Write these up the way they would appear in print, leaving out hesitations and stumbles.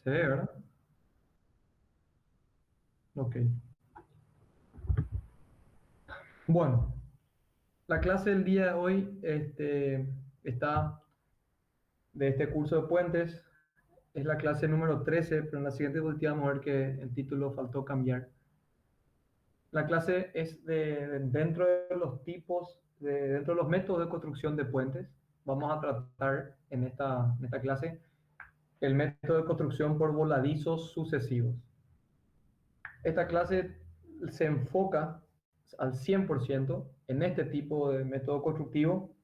Se ve, ¿verdad? Ok. Bueno, la clase del día de hoy está de este curso de puentes. Es la clase número 13, pero en la siguiente diapositiva vamos a ver que el título faltó cambiar. La clase es dentro de los tipos, dentro de los métodos de construcción de puentes. Vamos a tratar en esta clase el método de construcción por voladizos sucesivos. Esta clase se enfoca al 100% en este tipo de método constructivo.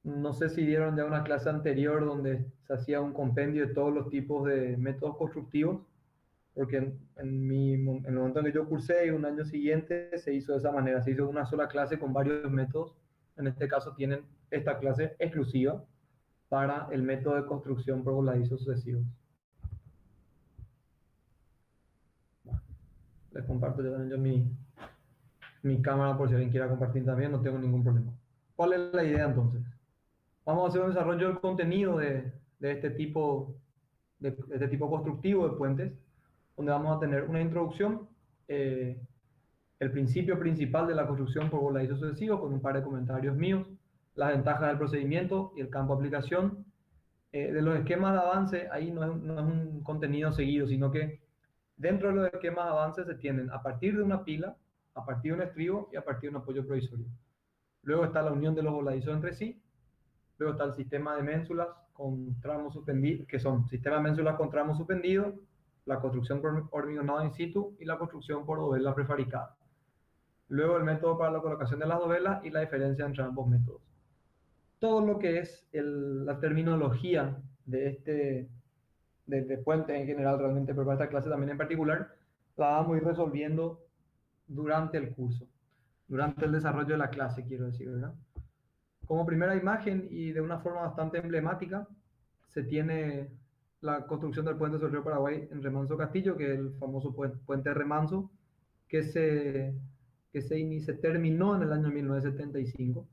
No sé si dieron ya una clase anterior donde se hacía un compendio de todos los tipos de métodos constructivos, porque en el momento en que yo cursé y un año siguiente se hizo de esa manera, se hizo una sola clase con varios métodos. En este caso tienen esta clase exclusiva para el método de construcción por voladizos sucesivos. Bueno, les comparto yo también mi cámara por si alguien quiera compartir también, no tengo ningún problema. ¿Cuál es la idea entonces? Vamos a hacer un desarrollo del contenido de este tipo constructivo de puentes, donde vamos a tener una introducción, el principio principal de la construcción por voladizos sucesivos, con un par de comentarios míos, las ventajas del procedimiento y el campo de aplicación. De los esquemas de avance, ahí no es un contenido seguido, sino que dentro de los esquemas de avance se tienen a partir de una pila, a partir de un estribo y a partir de un apoyo provisorio. Luego está la unión de los voladizos entre sí. Luego está el sistema de ménsulas con tramos suspendidos, que son sistema de ménsulas con tramos suspendidos, la construcción por hormigonado in situ y la construcción por dovela prefabricada. Luego el método para la colocación de las dovelas y la diferencia entre ambos métodos. Todo lo que es la terminología de puente en general, realmente, pero para esta clase también en particular, la vamos a ir resolviendo durante el curso, durante el desarrollo de la clase, quiero decir, ¿verdad? Como primera imagen y de una forma bastante emblemática, se tiene la construcción del puente sobre el río Paraguay en Remanso Castillo, que es el famoso puente Remanso, que se terminó en el año 1975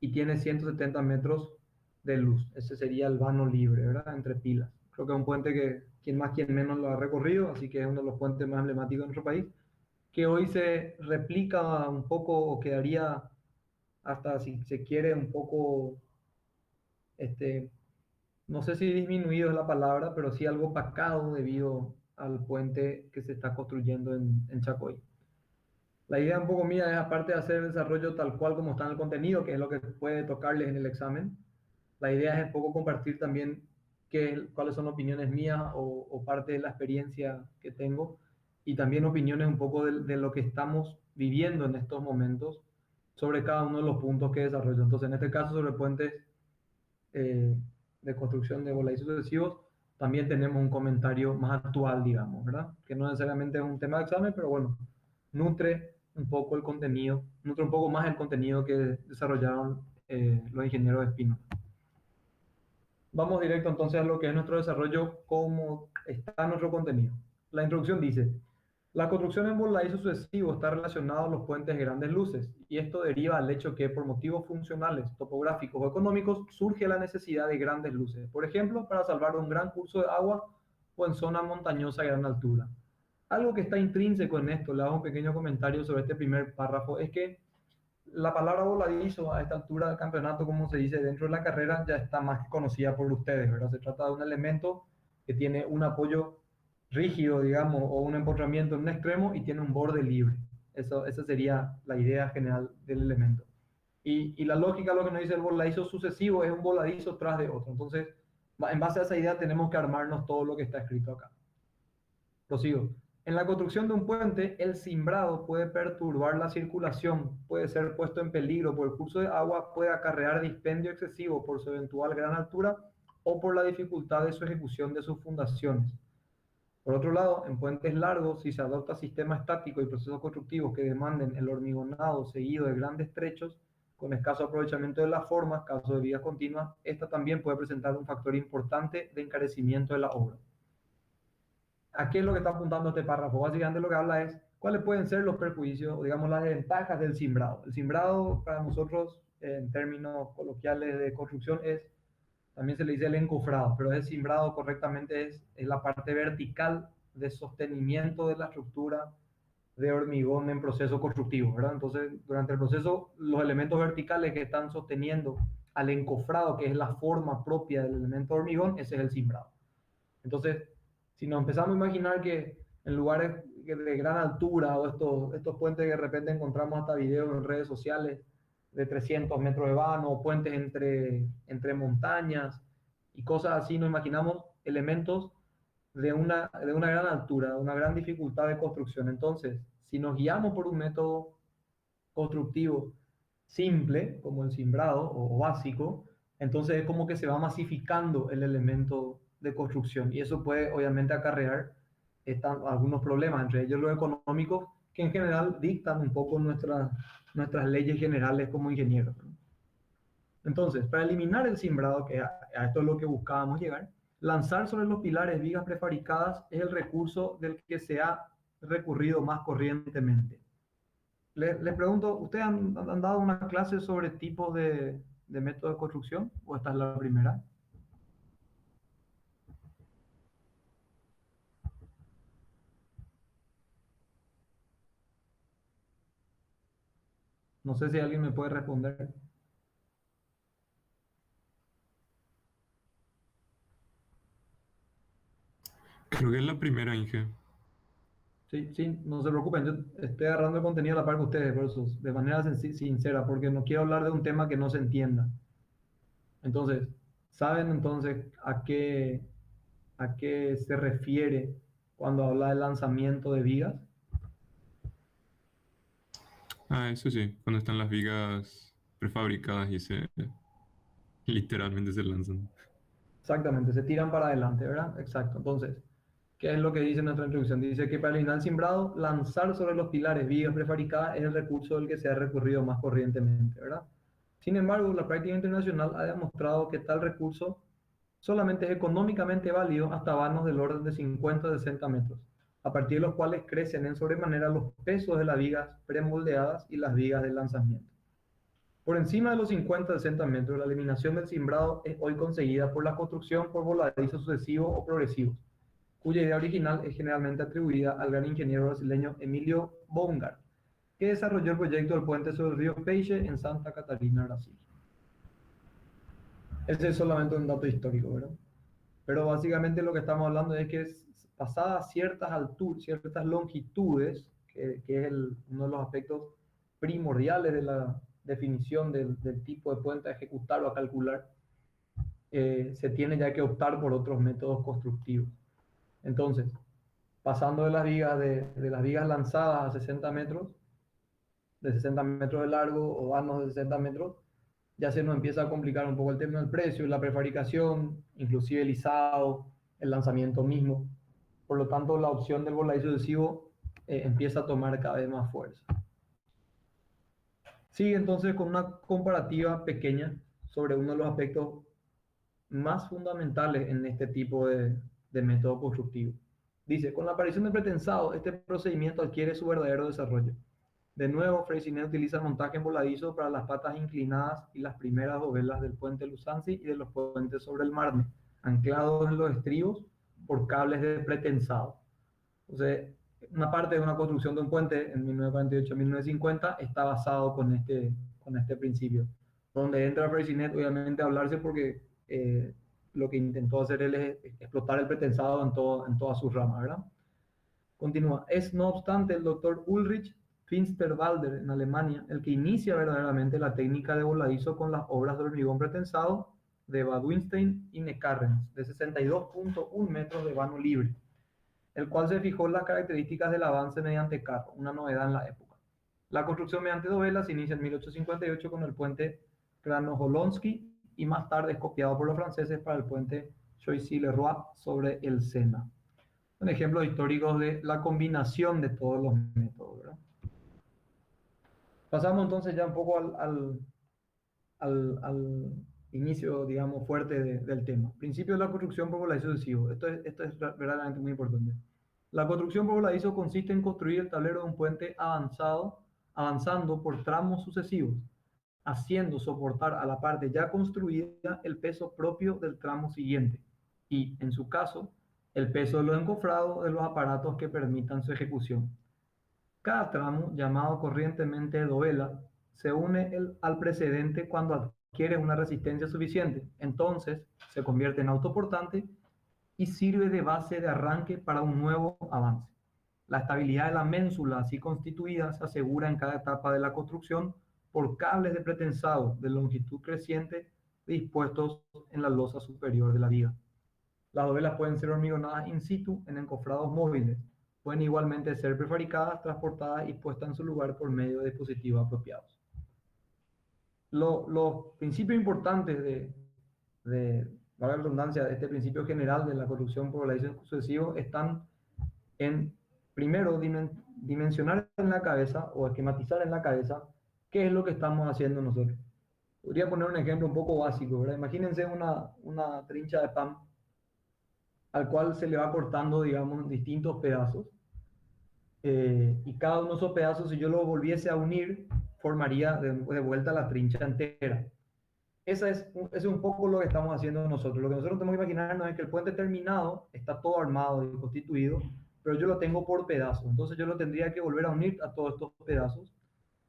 y tiene 170 metros de luz. Ese sería el vano libre, ¿verdad? Entre pilas. Creo que es un puente que quien más, quien menos lo ha recorrido, así que es uno de los puentes más emblemáticos de nuestro país, que hoy se replica un poco o quedaría hasta, si se quiere, un poco, este, no sé si disminuido es la palabra, pero sí algo opacado debido al puente que se está construyendo en Chacoy. La idea un poco mía es, aparte de hacer el desarrollo tal cual como está en el contenido, que es lo que puede tocarles en el examen, la idea es un poco compartir también cuáles son opiniones mías o parte de la experiencia que tengo y también opiniones un poco de lo que estamos viviendo en estos momentos sobre cada uno de los puntos que desarrollo. Entonces, en este caso, sobre puentes de construcción de voladizos sucesivos, también tenemos un comentario más actual, digamos, ¿verdad? Que no necesariamente es un tema de examen, pero bueno, nutre un poco el contenido, nutre un poco más el contenido que desarrollaron los ingenieros de Espino. Vamos directo entonces a lo que es nuestro desarrollo, cómo está nuestro contenido. La introducción dice: la construcción en voladizo sucesivo está relacionada a los puentes de grandes luces, y esto deriva del hecho que por motivos funcionales, topográficos o económicos surge la necesidad de grandes luces, por ejemplo, para salvar un gran curso de agua o en zona montañosa a gran altura. Algo que está intrínseco en esto, le hago un pequeño comentario sobre este primer párrafo, es que la palabra voladizo a esta altura del campeonato, como se dice dentro de la carrera, ya está más que conocida por ustedes, ¿verdad? Se trata de un elemento que tiene un apoyo rígido, digamos, o un empotramiento en un extremo y tiene un borde libre. Esa sería la idea general del elemento. Y la lógica, lo que nos dice el voladizo sucesivo, es un voladizo tras de otro. Entonces, en base a esa idea tenemos que armarnos todo lo que está escrito acá. Prosigo. En la construcción de un puente, el cimbrado puede perturbar la circulación, puede ser puesto en peligro por el curso de agua, puede acarrear dispendio excesivo por su eventual gran altura o por la dificultad de su ejecución de sus fundaciones. Por otro lado, en puentes largos, si se adopta sistema estático y procesos constructivos que demanden el hormigonado seguido de grandes trechos, con escaso aprovechamiento de las formas, caso de vías continuas, esta también puede presentar un factor importante de encarecimiento de la obra. ¿A qué es lo que está apuntando este párrafo? Básicamente lo que habla es cuáles pueden ser los perjuicios, o digamos las desventajas del cimbrado. El cimbrado para nosotros, en términos coloquiales de construcción, es también se le dice el encofrado, pero el cimbrado correctamente es la parte vertical de sostenimiento de la estructura de hormigón en proceso constructivo, ¿verdad? Entonces, durante el proceso, los elementos verticales que están sosteniendo al encofrado, que es la forma propia del elemento de hormigón, ese es el cimbrado. Entonces, si nos empezamos a imaginar que en lugares de gran altura o estos puentes que de repente encontramos hasta videos en redes sociales de 300 metros de vano, o puentes entre montañas y cosas así, nos imaginamos elementos de una gran altura, de una gran dificultad de construcción. Entonces, si nos guiamos por un método constructivo simple, como el cimbrado o básico, entonces es como que se va masificando el elemento de construcción y eso puede obviamente acarrear algunos problemas, entre ellos los económicos, que en general dictan un poco nuestras leyes generales como ingenieros. Entonces, para eliminar el cimbrado, que a esto es lo que buscábamos llegar, lanzar sobre los pilares vigas prefabricadas es el recurso del que se ha recurrido más corrientemente. Les pregunto, ¿ustedes han dado una clase sobre tipos de métodos de construcción o esta es la primera? No sé si alguien me puede responder. Creo que es la primera, Inge. Sí, sí, no se preocupen, yo estoy agarrando el contenido a la par que ustedes, por eso, de manera sincera, porque no quiero hablar de un tema que no se entienda. Entonces, ¿saben entonces a qué se refiere cuando habla de lanzamiento de vigas? Ah, eso sí, cuando están las vigas prefabricadas y se literalmente se lanzan. Exactamente, se tiran para adelante, ¿verdad? Exacto. Entonces, ¿qué es lo que dice nuestra introducción? Dice que para eliminar el cimbrado, lanzar sobre los pilares vigas prefabricadas es el recurso del que se ha recurrido más corrientemente, ¿verdad? Sin embargo, la práctica internacional ha demostrado que tal recurso solamente es económicamente válido hasta vanos del orden de 50 a 60 metros, a partir de los cuales crecen en sobremanera los pesos de las vigas premoldeadas y las vigas de lanzamiento. Por encima de los 50 a 60 metros, la eliminación del cimbrado es hoy conseguida por la construcción por voladizos sucesivos o progresivos, cuya idea original es generalmente atribuida al gran ingeniero brasileño Emilio Bongard, que desarrolló el proyecto del puente sobre el río Peixe en Santa Catarina, Brasil. Ese es solamente un dato histórico, ¿verdad? Pero básicamente lo que estamos hablando es que pasadas ciertas alturas, ciertas longitudes, que es uno de los aspectos primordiales de la definición del tipo de puente a ejecutar o a calcular, se tiene ya que optar por otros métodos constructivos. Entonces, pasando de las vigas lanzadas a 60 metros, de 60 metros de largo o vanos de 60 metros, ya se nos empieza a complicar un poco el tema del precio, la prefabricación, inclusive el izado, el lanzamiento mismo. Por lo tanto, la opción del voladizo adhesivo empieza a tomar cada vez más fuerza. Sigue entonces con una comparativa pequeña sobre uno de los aspectos más fundamentales en este tipo de método constructivo. Dice, con la aparición del pretensado, este procedimiento adquiere su verdadero desarrollo. De nuevo, Freycinet utiliza el montaje en voladizo para las patas inclinadas y las primeras dovelas del puente Lusansi y de los puentes sobre el Marne, anclados en los estribos por cables de pretensado. Entonces, una parte de una construcción de un puente en 1948-1950 está basado con este principio. Donde entra Freycinet, obviamente, a hablarse porque lo que intentó hacer él es explotar el pretensado en todas sus ramas, ¿verdad? Continúa. Es, no obstante, el doctor Ulrich Finsterwalder en Alemania el que inicia verdaderamente la técnica de voladizo con las obras de hormigón pretensado de Bad Winstein y Neckarrens, de 62.1 metros de vano libre, el cual se fijó las características del avance mediante carro, una novedad en la época. La construcción mediante dovelas se inicia en 1858 con el puente Kranoholonsky y más tarde es copiado por los franceses para el puente Choisy-le-Roi sobre el Sena. Son ejemplos históricos de la combinación de todos los métodos, ¿verdad? Pasamos entonces ya un poco al inicio, digamos, fuerte del tema. Principio de la construcción por voladizo sucesivo. Esto es verdaderamente muy importante. La construcción por voladizo consiste en construir el tablero de un puente avanzando por tramos sucesivos, haciendo soportar a la parte ya construida el peso propio del tramo siguiente y, en su caso, el peso de los encofrados de los aparatos que permitan su ejecución. Cada tramo, llamado corrientemente dovela, se une al precedente cuando adquiere una resistencia suficiente. Entonces, se convierte en autoportante y sirve de base de arranque para un nuevo avance. La estabilidad de la ménsula así constituida se asegura en cada etapa de la construcción por cables de pretensado de longitud creciente dispuestos en la losa superior de la viga. Las dovelas pueden ser hormigonadas in situ en encofrados móviles. Pueden igualmente ser prefabricadas, transportadas y puestas en su lugar por medio de dispositivos apropiados. Los principios importantes valga la redundancia, de este principio general de la construcción por voladizos sucesivos están en, primero, dimensionar en la cabeza o esquematizar en la cabeza qué es lo que estamos haciendo nosotros. Podría poner un ejemplo un poco básico, ¿verdad? Imagínense una trincha de pan al cual se le va cortando, digamos, distintos pedazos. Y cada uno de esos pedazos, si yo lo volviese a unir, formaría de vuelta la trincha entera. Ese es un poco lo que estamos haciendo nosotros. Lo que nosotros tenemos que imaginarnos es que el puente terminado está todo armado y constituido, pero yo lo tengo por pedazos. Entonces yo lo tendría que volver a unir a todos estos pedazos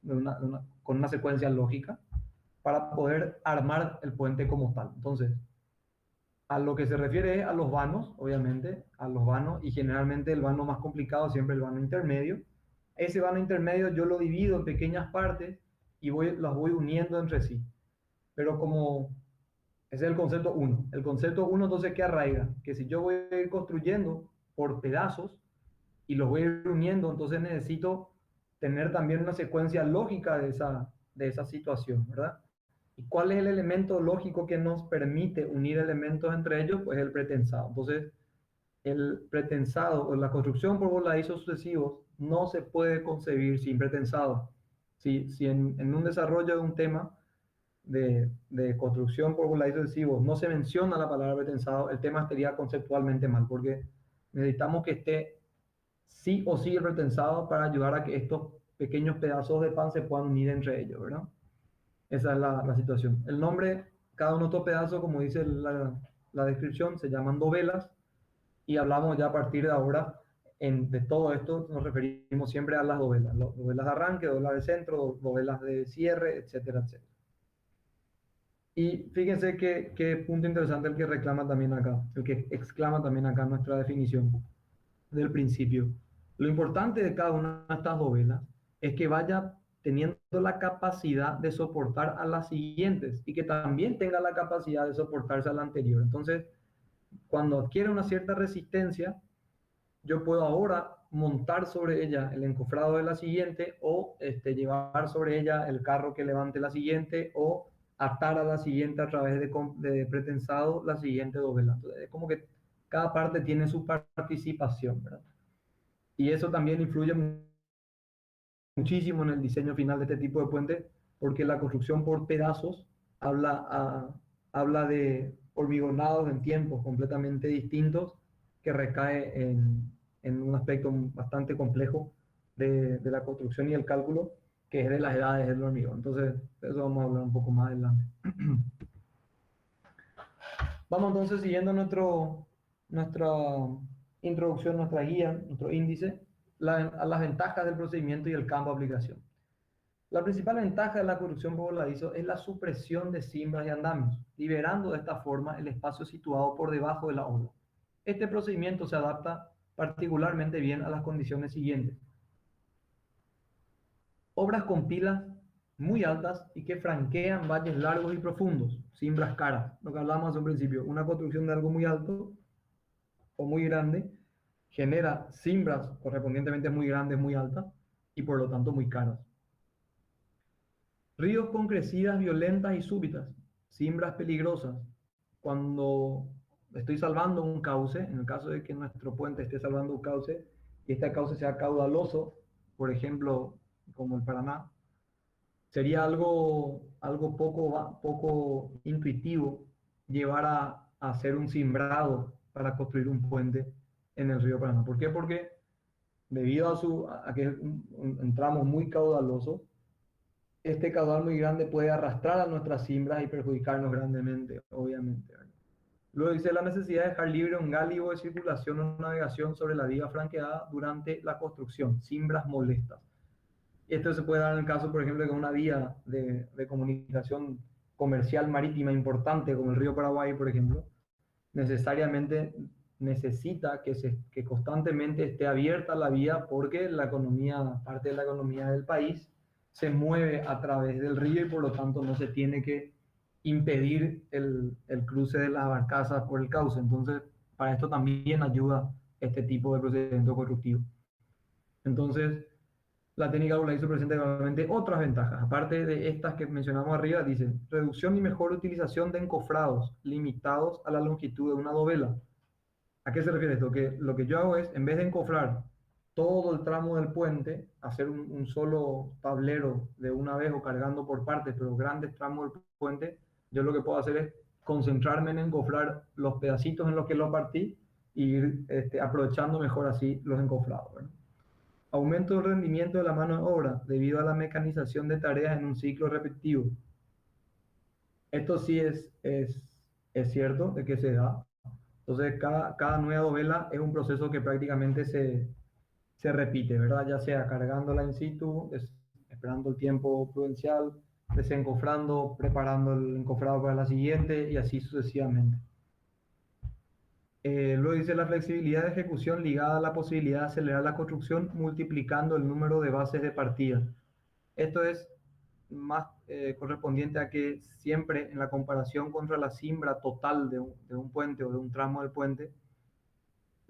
con una secuencia lógica para poder armar el puente como tal. Entonces, a lo que se refiere es a los vanos, obviamente, a los vanos, y generalmente el vano más complicado siempre el vano intermedio. Ese vano intermedio yo lo divido en pequeñas partes y las voy uniendo entre sí. Pero como ese es el concepto 1. El concepto 1 entonces ¿qué arraiga? Que si yo voy a ir construyendo por pedazos y los voy a ir uniendo, entonces necesito tener también una secuencia lógica de esa situación, ¿verdad? ¿Y cuál es el elemento lógico que nos permite unir elementos entre ellos? Pues el pretensado. Entonces, el pretensado o la construcción por voladizos sucesivos no se puede concebir sin pretensado. Si en un desarrollo de un tema de construcción por voladizos sucesivos no se menciona la palabra pretensado, el tema estaría conceptualmente mal, porque necesitamos que esté sí o sí el pretensado para ayudar a que estos pequeños pedazos de pan se puedan unir entre ellos, ¿verdad? Esa es la situación. El nombre, cada uno de estos pedazos, como dice la descripción, se llaman dovelas y hablamos ya a partir de ahora de todo esto, nos referimos siempre a las dovelas de arranque, dovelas de centro, dovelas de cierre, etcétera, etcétera. Y fíjense qué punto interesante el que reclama también acá, el que exclama también acá nuestra definición del principio. Lo importante de cada una de estas dovelas es que vaya teniendo la capacidad de soportar a las siguientes y que también tenga la capacidad de soportarse a la anterior. Entonces, cuando adquiere una cierta resistencia, yo puedo ahora montar sobre ella el encofrado de la siguiente o llevar sobre ella el carro que levante la siguiente o atar a la siguiente a través de pretensado la siguiente dovela. Entonces, es como que cada parte tiene su participación, ¿verdad? Y eso también influye muchísimo en el diseño final de este tipo de puente, porque la construcción por pedazos habla de hormigonados en tiempos completamente distintos que recae en un aspecto bastante complejo de la construcción y el cálculo, que es de las edades del hormigón. Entonces, de eso vamos a hablar un poco más adelante. Vamos entonces siguiendo nuestra introducción, nuestra guía, nuestro índice, a las ventajas del procedimiento y el campo de aplicación. La principal ventaja de la construcción por voladizo es la supresión de cimbras y andamios, liberando de esta forma el espacio situado por debajo de la obra. Este procedimiento se adapta particularmente bien a las condiciones siguientes. Obras con pilas muy altas y que franquean valles largos y profundos, cimbras caras, lo que hablábamos hace un principio. Una construcción de algo muy alto o muy grande genera cimbras correspondientemente muy grandes, muy altas y por lo tanto muy caras. Ríos con crecidas violentas y súbitas, cimbras peligrosas. Cuando estoy salvando un cauce, en el caso de que nuestro puente esté salvando un cauce y este cauce sea caudaloso, por ejemplo, como el Paraná, sería algo poco intuitivo llevar a hacer un cimbrado para construir un puente en el río Paraná. ¿Por qué? Porque debido a que es un tramo muy caudaloso, este caudal muy grande puede arrastrar a nuestras cimbras y perjudicarnos grandemente, obviamente, ¿verdad? Luego dice la necesidad de dejar libre un gálibo de circulación o navegación sobre la viga franqueada durante la construcción, cimbras molestas. Esto se puede dar en el caso, por ejemplo, de una vía de comunicación comercial marítima importante, como el río Paraguay, por ejemplo, necesariamente necesita que constantemente esté abierta la vía porque la economía, parte de la economía del país, se mueve a través del río y por lo tanto no se tiene que impedir el cruce de las barcazas por el cauce. Entonces, para esto también ayuda este tipo de procedimiento corruptivo. Entonces, la técnica Burlaizo presenta igualmente otras ventajas. Aparte de estas que mencionamos arriba, dice reducción y mejor utilización de encofrados limitados a la longitud de una dovela. ¿A qué se refiere esto? Que lo que yo hago es, en vez de encofrar todo el tramo del puente, hacer un solo tablero de una vez o cargando por partes, pero grandes tramos del puente, yo lo que puedo hacer es concentrarme en encofrar los pedacitos en los que lo partí y ir aprovechando mejor así los encofrados, ¿verdad? Aumento del rendimiento de la mano de obra debido a la mecanización de tareas en un ciclo repetitivo. Esto sí es cierto de que se da. Entonces, cada nueva dovela es un proceso que prácticamente se repite, ¿verdad? Ya sea cargándola in situ, esperando el tiempo prudencial, desencofrando, preparando el encofrado para la siguiente y así sucesivamente. Luego dice la flexibilidad de ejecución ligada a la posibilidad de acelerar la construcción multiplicando el número de bases de partida. Esto es más correspondiente a que siempre en la comparación contra la cimbra total de un puente o de un tramo del puente,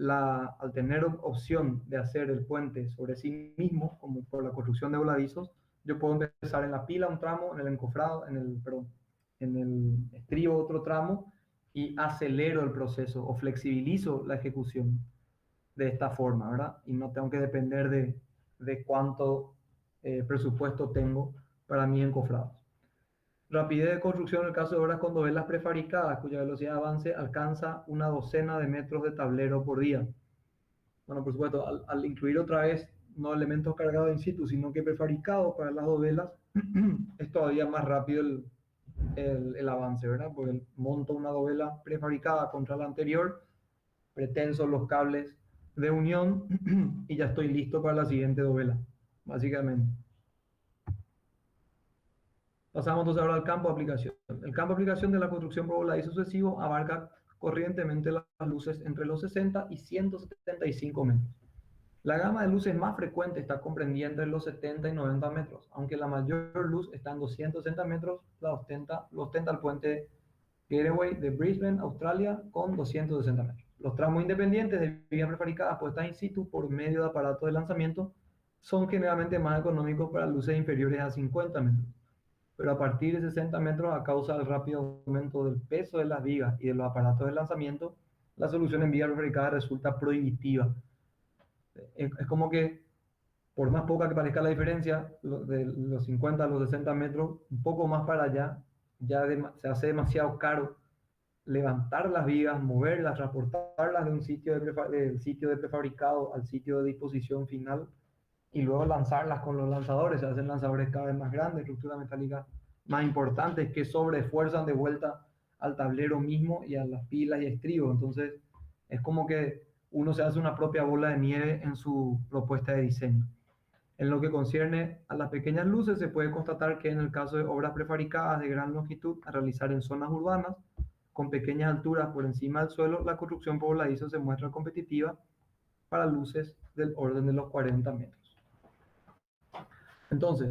al tener opción de hacer el puente sobre sí mismo, como por la construcción de voladizos, yo puedo empezar en la pila un tramo, en el encofrado, perdón, en el estribo otro tramo y acelero el proceso o flexibilizo la ejecución de esta forma, ¿verdad? Y no tengo que depender de cuánto presupuesto tengo para mis encofrados. Rapidez de construcción en el caso de obras con dovelas prefabricadas, cuya velocidad de avance alcanza una docena de metros de tablero por día. Bueno, por supuesto, al incluir otra vez no elementos cargados in situ, sino que prefabricados para las dovelas, es todavía más rápido el avance, ¿verdad? Porque monto una dovela prefabricada contra la anterior, pretenso los cables de unión y ya estoy listo para la siguiente dovela, básicamente. Pasamos entonces ahora al campo de aplicación. El campo de aplicación de la construcción por voladizo sucesivo abarca corrientemente las luces entre los 60 y 175 metros. La gama de luces más frecuente está comprendida entre los 70 y 90 metros, aunque la mayor luz está en 260 metros, lo ostenta el puente Getaway de Brisbane, Australia, con 260 metros. Los tramos independientes de vías prefabricadas puestas in situ por medio de aparatos de lanzamiento son generalmente más económicos para luces inferiores a 50 metros, pero a partir de 60 metros, a causa del rápido aumento del peso de las vigas y de los aparatos de lanzamiento, la solución en vía prefabricada resulta prohibitiva. Es como que, por más poca que parezca la diferencia, de los 50 a los 60 metros, un poco más para allá, se hace demasiado caro levantar las vigas, moverlas, transportarlas de un del sitio de prefabricado al sitio de disposición final y luego lanzarlas con los lanzadores. Se hacen lanzadores cada vez más grandes, estructuras metálicas más importantes que sobrefuerzan de vuelta al tablero mismo y a las pilas y estribos. Entonces, es como que uno se hace una propia bola de nieve en su propuesta de diseño. En lo que concierne a las pequeñas luces, se puede constatar que en el caso de obras prefabricadas de gran longitud a realizar en zonas urbanas, con pequeñas alturas por encima del suelo, la construcción por voladizo se muestra competitiva para luces del orden de los 40 metros. Entonces,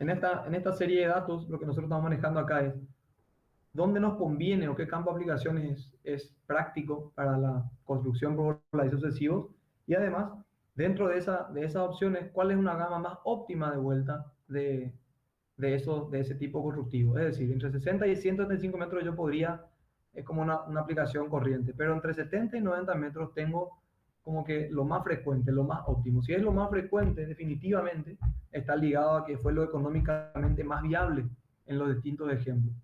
en esta serie de datos, lo que nosotros estamos manejando acá es dónde nos conviene o qué campo de aplicaciones es práctico para la construcción por voladizos sucesivos y además, dentro de esas opciones, cuál es una gama más óptima de vuelta de ese tipo constructivo. Es decir, entre 60 y 135 metros yo podría, es como una aplicación corriente, pero entre 70 y 90 metros tengo como que lo más frecuente, lo más óptimo. Si es lo más frecuente, definitivamente está ligado a que fue lo económicamente más viable en los distintos ejemplos.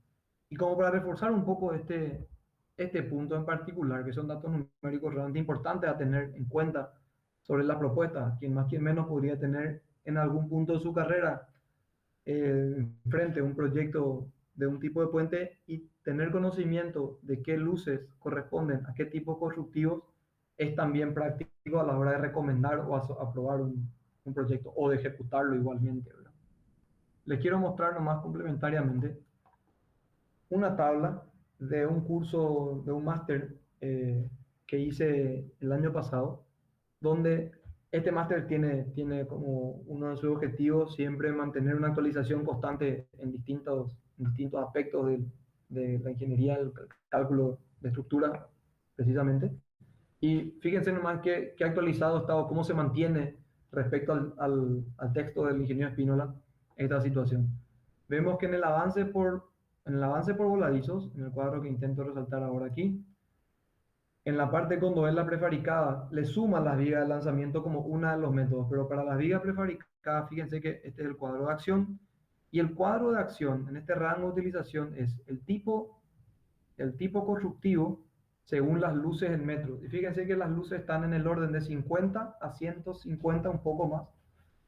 Y como para reforzar un poco este punto en particular, que son datos numéricos realmente importantes a tener en cuenta sobre la propuesta, quien más, quien menos podría tener en algún punto de su carrera frente a un proyecto de un tipo de puente y tener conocimiento de qué luces corresponden a qué tipos constructivos es también práctico a la hora de recomendar o aprobar un proyecto o de ejecutarlo igualmente, ¿verdad? Les quiero mostrar nomás complementariamente una tabla de un curso, de un máster que hice el año pasado, donde este máster tiene como uno de sus objetivos siempre mantener una actualización constante en distintos aspectos de la ingeniería, el cálculo de estructura, precisamente. Y fíjense nomás qué actualizado está o cómo se mantiene respecto al texto del ingeniero Espínola esta situación. Vemos que en el avance por voladizos, en el cuadro que intento resaltar ahora aquí, en la parte con dovela prefabricada le suman las vigas de lanzamiento como uno de los métodos, pero para las vigas prefabricadas, fíjense que este es el cuadro de acción, y el cuadro de acción en este rango de utilización es el tipo constructivo según las luces en metros. Y fíjense que las luces están en el orden de 50 a 150, un poco más,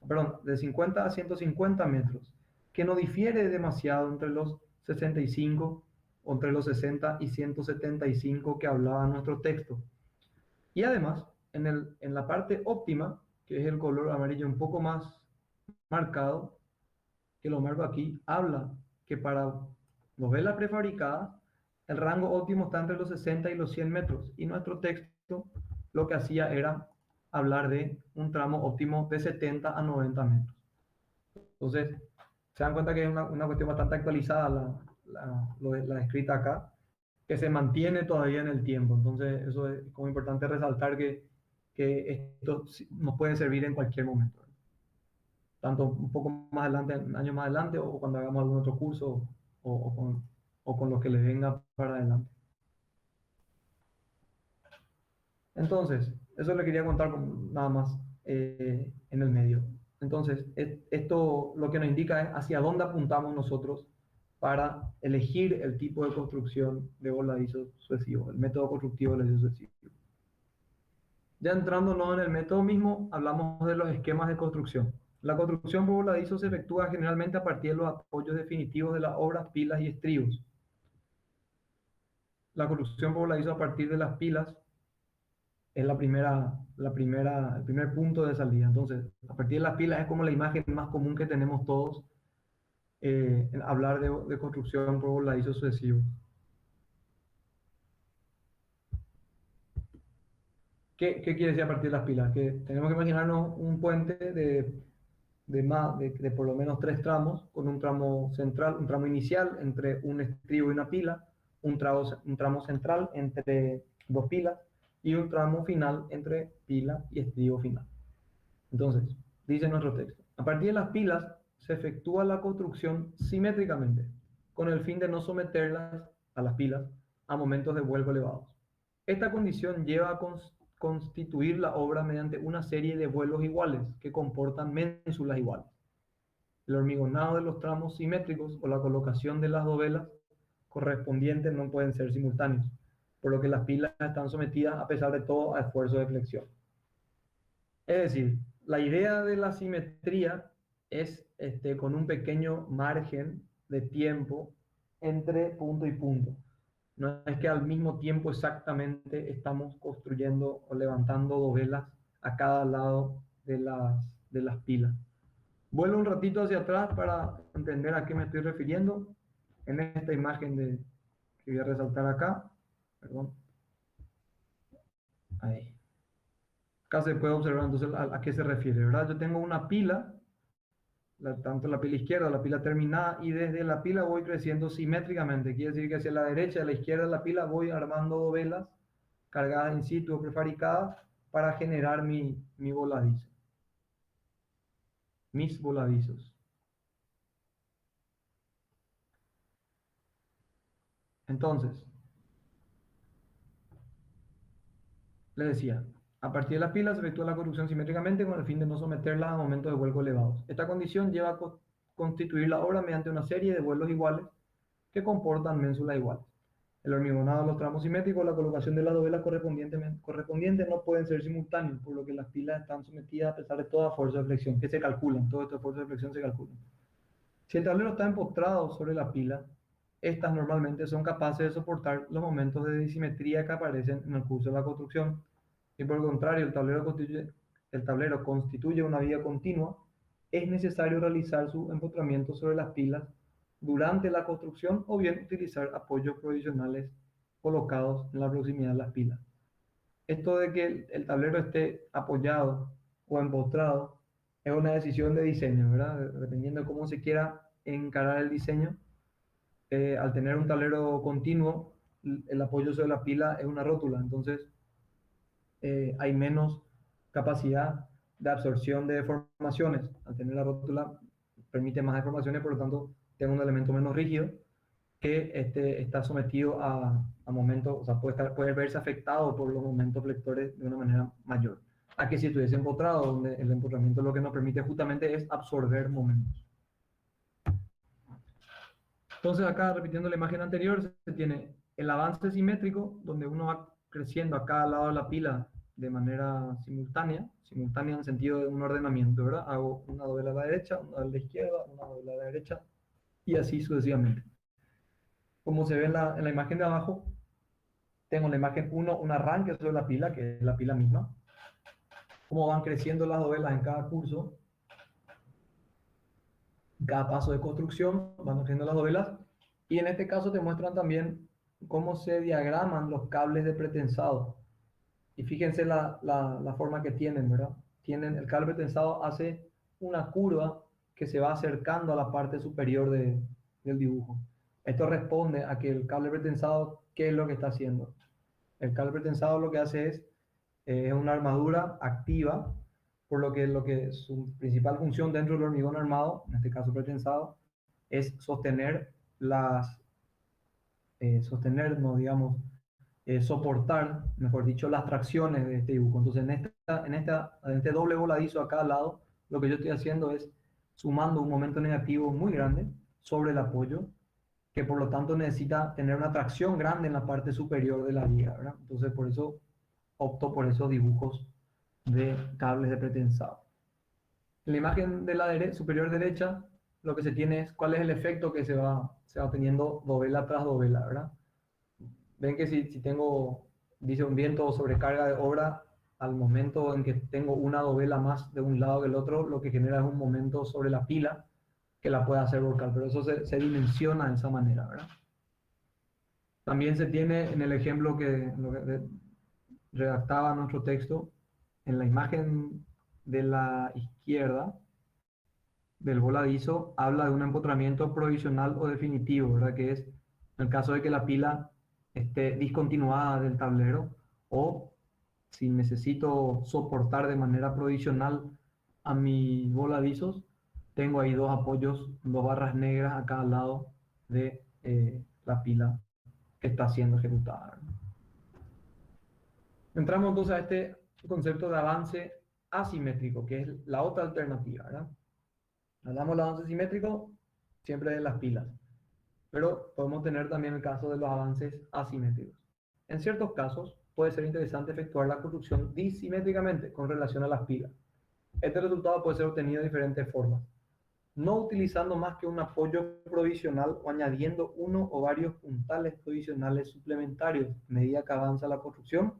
perdón, de 50 a 150 metros, que no difiere demasiado entre los 65 o entre los 60 y 175 que hablaba nuestro texto. Y además, en la parte óptima, que es el color amarillo un poco más marcado, que lo marco aquí, habla que para novelas prefabricadas, el rango óptimo está entre los 60 y los 100 metros. Y nuestro texto lo que hacía era hablar de un tramo óptimo de 70 a 90 metros. Entonces, se dan cuenta que es una cuestión bastante actualizada la escrita acá, que se mantiene todavía en el tiempo. Entonces, eso es como importante resaltar que esto nos puede servir en cualquier momento, tanto un poco más adelante, años más adelante, o cuando hagamos algún otro curso, o, o con lo que les venga para adelante. Entonces, eso le quería contar nada más en el medio. Entonces, esto lo que nos indica es hacia dónde apuntamos nosotros para elegir el tipo de construcción de voladizos sucesivos, el método constructivo de voladizos sucesivos. Ya entrándonos en el método mismo, hablamos de los esquemas de construcción. La construcción por voladizo se efectúa generalmente a partir de los apoyos definitivos de las obras, pilas y estribos. La construcción por voladizo a partir de las pilas es el primer punto de salida. Entonces, a partir de las pilas es como la imagen más común que tenemos todos en hablar de construcción por voladizo sucesivo. ¿Qué quiere decir a partir de las pilas? Que tenemos que imaginarnos un puente de por lo menos 3 tramos, con un tramo central, un tramo inicial entre un estribo y una pila, un tramo central entre 2 pilas y un tramo final entre pila y estribo final. Entonces, dice nuestro texto, a partir de las pilas se efectúa la construcción simétricamente, con el fin de no someterlas a las pilas a momentos de vuelco elevados. Esta condición lleva a constituir la obra mediante una serie de vuelos iguales que comportan ménsulas iguales. El hormigonado de los tramos simétricos o la colocación de las dovelas correspondientes no pueden ser simultáneos, por lo que las pilas están sometidas a pesar de todo a esfuerzo de flexión. Es decir, la idea de la simetría es con un pequeño margen de tiempo entre punto y punto. No es que al mismo tiempo exactamente estamos construyendo o levantando dovelas a cada lado de las pilas. Vuelvo un ratito hacia atrás para entender a qué me estoy refiriendo. En esta imagen que voy a resaltar acá, perdón, ahí. Acá se puede observar entonces a qué se refiere, ¿verdad? Yo tengo una pila, tanto la pila izquierda, la pila terminada, y desde la pila voy creciendo simétricamente. Quiere decir que hacia la derecha, a la izquierda de la pila voy armando dovelas cargadas in situ o prefabricadas para generar mi voladizo, mis voladizos. Entonces, le decía, a partir de las pilas se efectúa la construcción simétricamente con el fin de no someterlas a momentos de vuelco elevados. Esta condición lleva a constituir la obra mediante una serie de vuelos iguales que comportan ménsulas iguales. El hormigonado de los tramos simétricos, la colocación de las dovelas correspondientes no pueden ser simultáneos, por lo que las pilas están sometidas a pesar de toda fuerza de flexión, que se calculan, todos estos esfuerzos de flexión se calculan. Si el tablero está empotrado sobre la pila, estas normalmente son capaces de soportar los momentos de disimetría que aparecen en el curso de la construcción. Si por el contrario el tablero constituye una viga continua, es necesario realizar su empotramiento sobre las pilas durante la construcción o bien utilizar apoyos provisionales colocados en la proximidad de las pilas. Esto de que el tablero esté apoyado o empotrado es una decisión de diseño, ¿verdad? Dependiendo de cómo se quiera encarar el diseño. Al tener un tablero continuo, el apoyo sobre la pila es una rótula, entonces hay menos capacidad de absorción de deformaciones. Al tener la rótula permite más deformaciones, por lo tanto, tengo un elemento menos rígido que está sometido a momentos, o sea, puede verse afectado por los momentos flectores de una manera mayor. A que si estuviese empotrado, donde el empotramiento lo que nos permite justamente es absorber momentos. Entonces acá, repitiendo la imagen anterior, se tiene el avance simétrico, donde uno va creciendo a cada lado de la pila de manera simultánea en el sentido de un ordenamiento, ¿verdad? Hago una doble a la derecha, una a la izquierda, una doble a la derecha, y así sucesivamente. Como se ve en la imagen de abajo, tengo en la imagen 1 un arranque sobre la pila, que es la pila misma. Cómo van creciendo las dovelas en cada curso, cada paso de construcción, van creciendo las dovelas. Y en este caso te muestran también cómo se diagraman los cables de pretensado. Y fíjense la forma que tienen, ¿verdad? El cable pretensado hace una curva que se va acercando a la parte superior del dibujo. Esto responde a que el cable pretensado, ¿qué es lo que está haciendo? El cable pretensado lo que hace es una armadura activa, por lo que su principal función dentro del hormigón armado, en este caso pretensado, es sostener, no digamos, soportar, mejor dicho, las tracciones de este dibujo. Entonces, en este doble voladizo a cada lado, lo que yo estoy haciendo es sumando un momento negativo muy grande sobre el apoyo, que por lo tanto necesita tener una tracción grande en la parte superior de la viga, ¿verdad? Entonces, por eso opto por esos dibujos de cables de pretensado. En la imagen de la superior derecha, lo que se tiene es cuál es el efecto que se va teniendo dovela tras dovela, ¿verdad? Ven que si tengo, dice un viento o sobrecarga de obra, al momento en que tengo una dovela más de un lado que el otro, lo que genera es un momento sobre la pila que la puede hacer volcar, pero eso se dimensiona de esa manera, ¿verdad? También se tiene en el ejemplo que redactaba nuestro texto, en la imagen de la izquierda del voladizo, habla de un empotramiento provisional o definitivo, ¿verdad? Que es en el caso de que la pila esté discontinuada del tablero o si necesito soportar de manera provisional a mis voladizos, tengo ahí dos apoyos, dos barras negras a cada lado de la pila que está siendo ejecutada. Entramos entonces a este concepto de avance asimétrico, que es la otra alternativa, ¿verdad? Hablamos del avance simétrico siempre de las pilas, pero podemos tener también el caso de los avances asimétricos. En ciertos casos puede ser interesante efectuar la construcción disimétricamente con relación a las pilas. Este resultado puede ser obtenido de diferentes formas. No utilizando más que un apoyo provisional o añadiendo uno o varios puntales provisionales suplementarios a medida que avanza la construcción.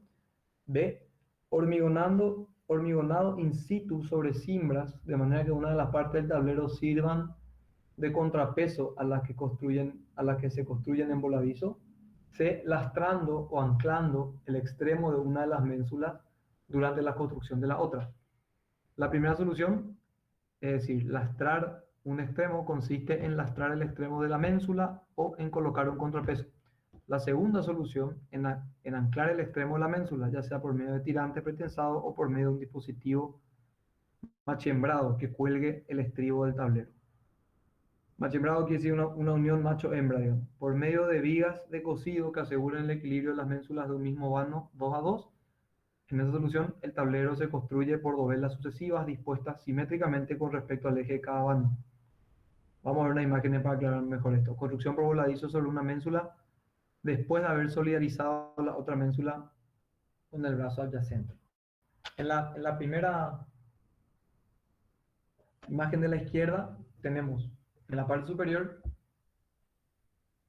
B. Hormigonado in situ sobre cimbras, de manera que una de las partes del tablero sirvan de contrapeso a las que se construyen en voladizo. C. Lastrando o anclando el extremo de una de las ménsulas durante la construcción de la otra. La primera solución, es decir, lastrar un extremo, consiste en lastrar el extremo de la ménsula o en colocar un contrapeso. La segunda solución, en anclar el extremo de la ménsula, ya sea por medio de tirante pretensado o por medio de un dispositivo machembrado que cuelgue el estribo del tablero. Machembrado quiere decir una unión macho-hembra, digamos, por medio de vigas de cosido que aseguren el equilibrio de las ménsulas de un mismo vano 2 a 2. En esa solución, el tablero se construye por dovelas sucesivas dispuestas simétricamente con respecto al eje de cada vano. Vamos a ver una imagen para aclarar mejor esto. Construcción por voladizo sobre una ménsula después de haber solidarizado la otra ménsula con el brazo adyacente. En la primera imagen de la izquierda tenemos En la parte superior,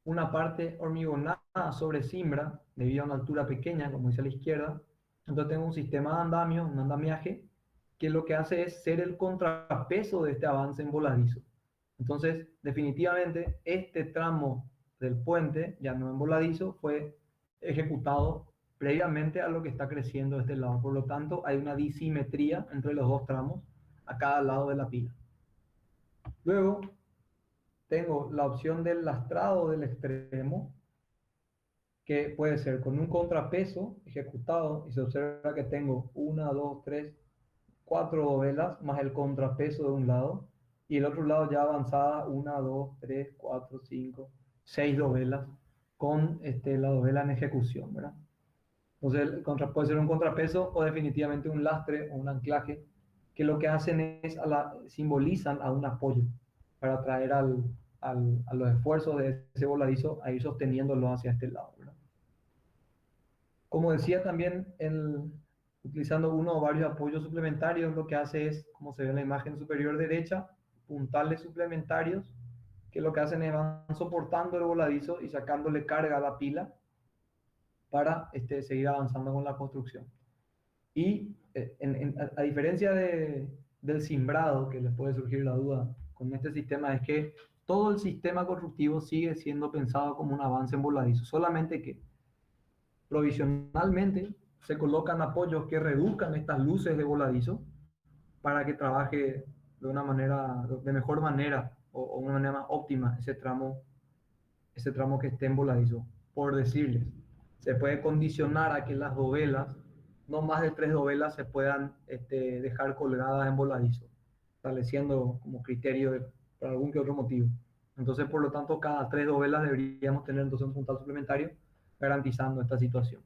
una parte hormigonada sobre cimbra, debido a una altura pequeña, como dice a la izquierda. Entonces tengo un sistema de andamio, un andamiaje, que lo que hace es ser el contrapeso de este avance en voladizo. Entonces, definitivamente, este tramo del puente, ya no en voladizo, fue ejecutado previamente a lo que está creciendo de este lado. Por lo tanto, hay una disimetría entre los dos tramos a cada lado de la pila. Luego, tengo la opción del lastrado del extremo, que puede ser con un contrapeso ejecutado, y se observa que tengo una, dos, tres, cuatro dovelas más el contrapeso de un lado, y el otro lado ya avanzada, una, dos, tres, cuatro, cinco, seis dovelas con la dovela en ejecución, ¿verdad? Entonces puede ser un contrapeso o definitivamente un lastre o un anclaje, que lo que hacen es simbolizan a un apoyo para atraer a los esfuerzos de ese voladizo a ir sosteniéndolo hacia este lado, ¿verdad? Como decía también, utilizando uno o varios apoyos suplementarios, lo que hace es, como se ve en la imagen superior derecha, puntales suplementarios, que lo que hacen es van soportando el voladizo y sacándole carga a la pila para seguir avanzando con la construcción. Y a diferencia del cimbrado, que les puede surgir la duda con este sistema, es que todo el sistema constructivo sigue siendo pensado como un avance en voladizo, solamente que provisionalmente se colocan apoyos que reduzcan estas luces de voladizo para que trabaje de mejor manera o una manera más óptima ese tramo que esté en voladizo. Por decirles, se puede condicionar a que las dovelas, no más de 3 dovelas, se puedan dejar colgadas en voladizo, estableciendo como criterio por algún que otro motivo. Entonces, por lo tanto, cada 3 dovelas deberíamos tener entonces un puntal suplementario garantizando esta situación.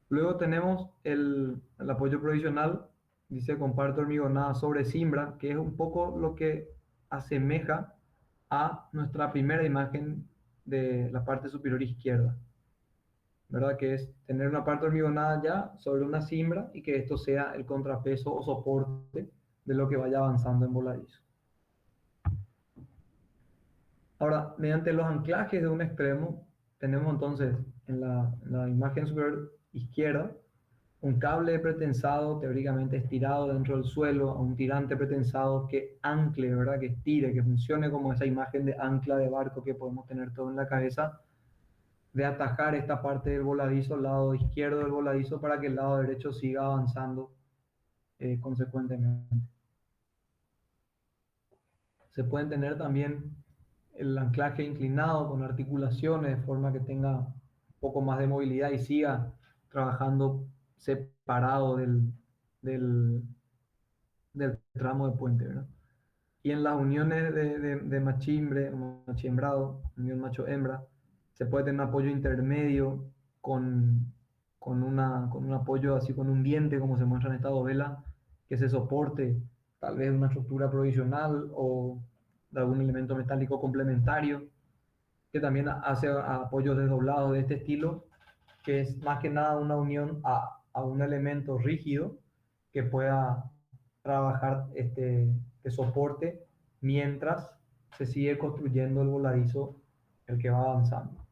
Luego tenemos el apoyo provisional, dice comparto hormigonada sobre cimbra, que es un poco lo que asemeja a nuestra primera imagen de la parte superior izquierda, ¿verdad? Que es tener una parte hormigonada ya sobre una cimbra y que esto sea el contrapeso o soporte de lo que vaya avanzando en voladizo. Ahora, mediante los anclajes de un extremo, tenemos entonces en la imagen superior izquierda un cable pretensado teóricamente estirado dentro del suelo a un tirante pretensado que ancle, ¿verdad? Que estire, que funcione como esa imagen de ancla de barco que podemos tener todo en la cabeza, de atajar esta parte del voladizo, el lado izquierdo del voladizo, para que el lado derecho siga avanzando consecuentemente. Se pueden tener también el anclaje inclinado con articulaciones de forma que tenga un poco más de movilidad y siga trabajando separado del, del tramo de puente, ¿verdad? Y en las uniones de machimbre, machimbrado, unión macho-hembra, se puede tener un apoyo intermedio con, con un apoyo así, con un diente, como se muestra en esta dovela, que se soporte tal vez una estructura provisional o de algún elemento metálico complementario, que también hace apoyos desdoblados de este estilo, que es más que nada una unión a un elemento rígido que pueda trabajar de soporte mientras se sigue construyendo el voladizo, el que va avanzando.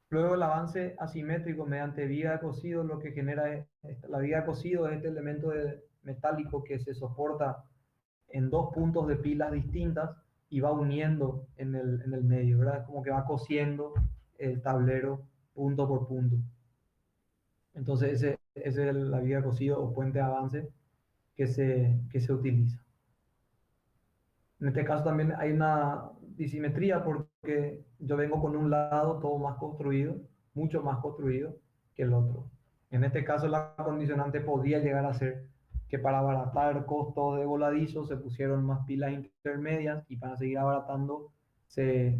Luego el avance asimétrico mediante viga de cosido, lo que genera la viga de cosido es este elemento metálico que se soporta en dos puntos de pilas distintas y va uniendo en el medio, ¿verdad? Es como que va cosiendo el tablero punto por punto. Entonces ese es la viga de cosido o puente de avance que se utiliza. En este caso también hay una disimetría porque yo vengo con un lado todo más construido, mucho más construido que el otro. En este caso la condicionante podría llegar a ser que para abaratar costos de voladizo se pusieron más pilas intermedias y para seguir abaratando se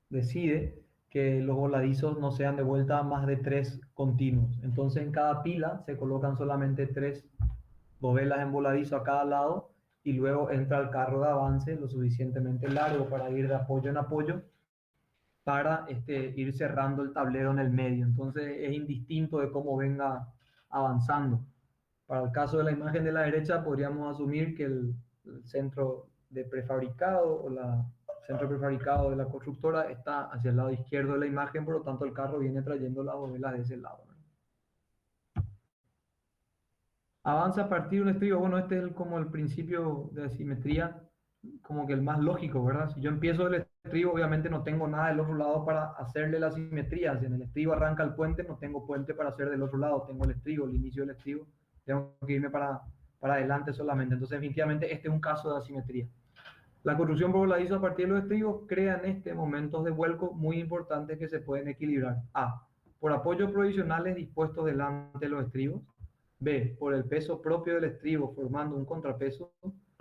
decide que los voladizos no sean de vuelta más de 3 continuos. Entonces en cada pila se colocan solamente 3 dovelas en voladizo a cada lado y luego entra el carro de avance lo suficientemente largo para ir de apoyo en apoyo para ir cerrando el tablero en el medio. Entonces es indistinto de cómo venga avanzando. Para el caso de la imagen de la derecha podríamos asumir que el centro, de prefabricado o la centro prefabricado de la constructora está hacia el lado izquierdo de la imagen, por lo tanto el carro viene trayendo las dovelas de ese lado, ¿no? Avanza a partir de un estribo. Bueno, este es como el principio de asimetría, como que el más lógico, ¿verdad? Si yo empiezo el estribo, obviamente no tengo nada del otro lado para hacerle la simetría. Si en el estribo arranca el puente, no tengo puente para hacer del otro lado. Tengo el estribo, el inicio del estribo. Tengo que irme para adelante solamente. Entonces, definitivamente, este es un caso de asimetría. La construcción por voladizo a partir de los estribos crea en este momentos de vuelco muy importantes que se pueden equilibrar. A. Por apoyos provisionales dispuestos delante de los estribos. B. Por el peso propio del estribo formando un contrapeso.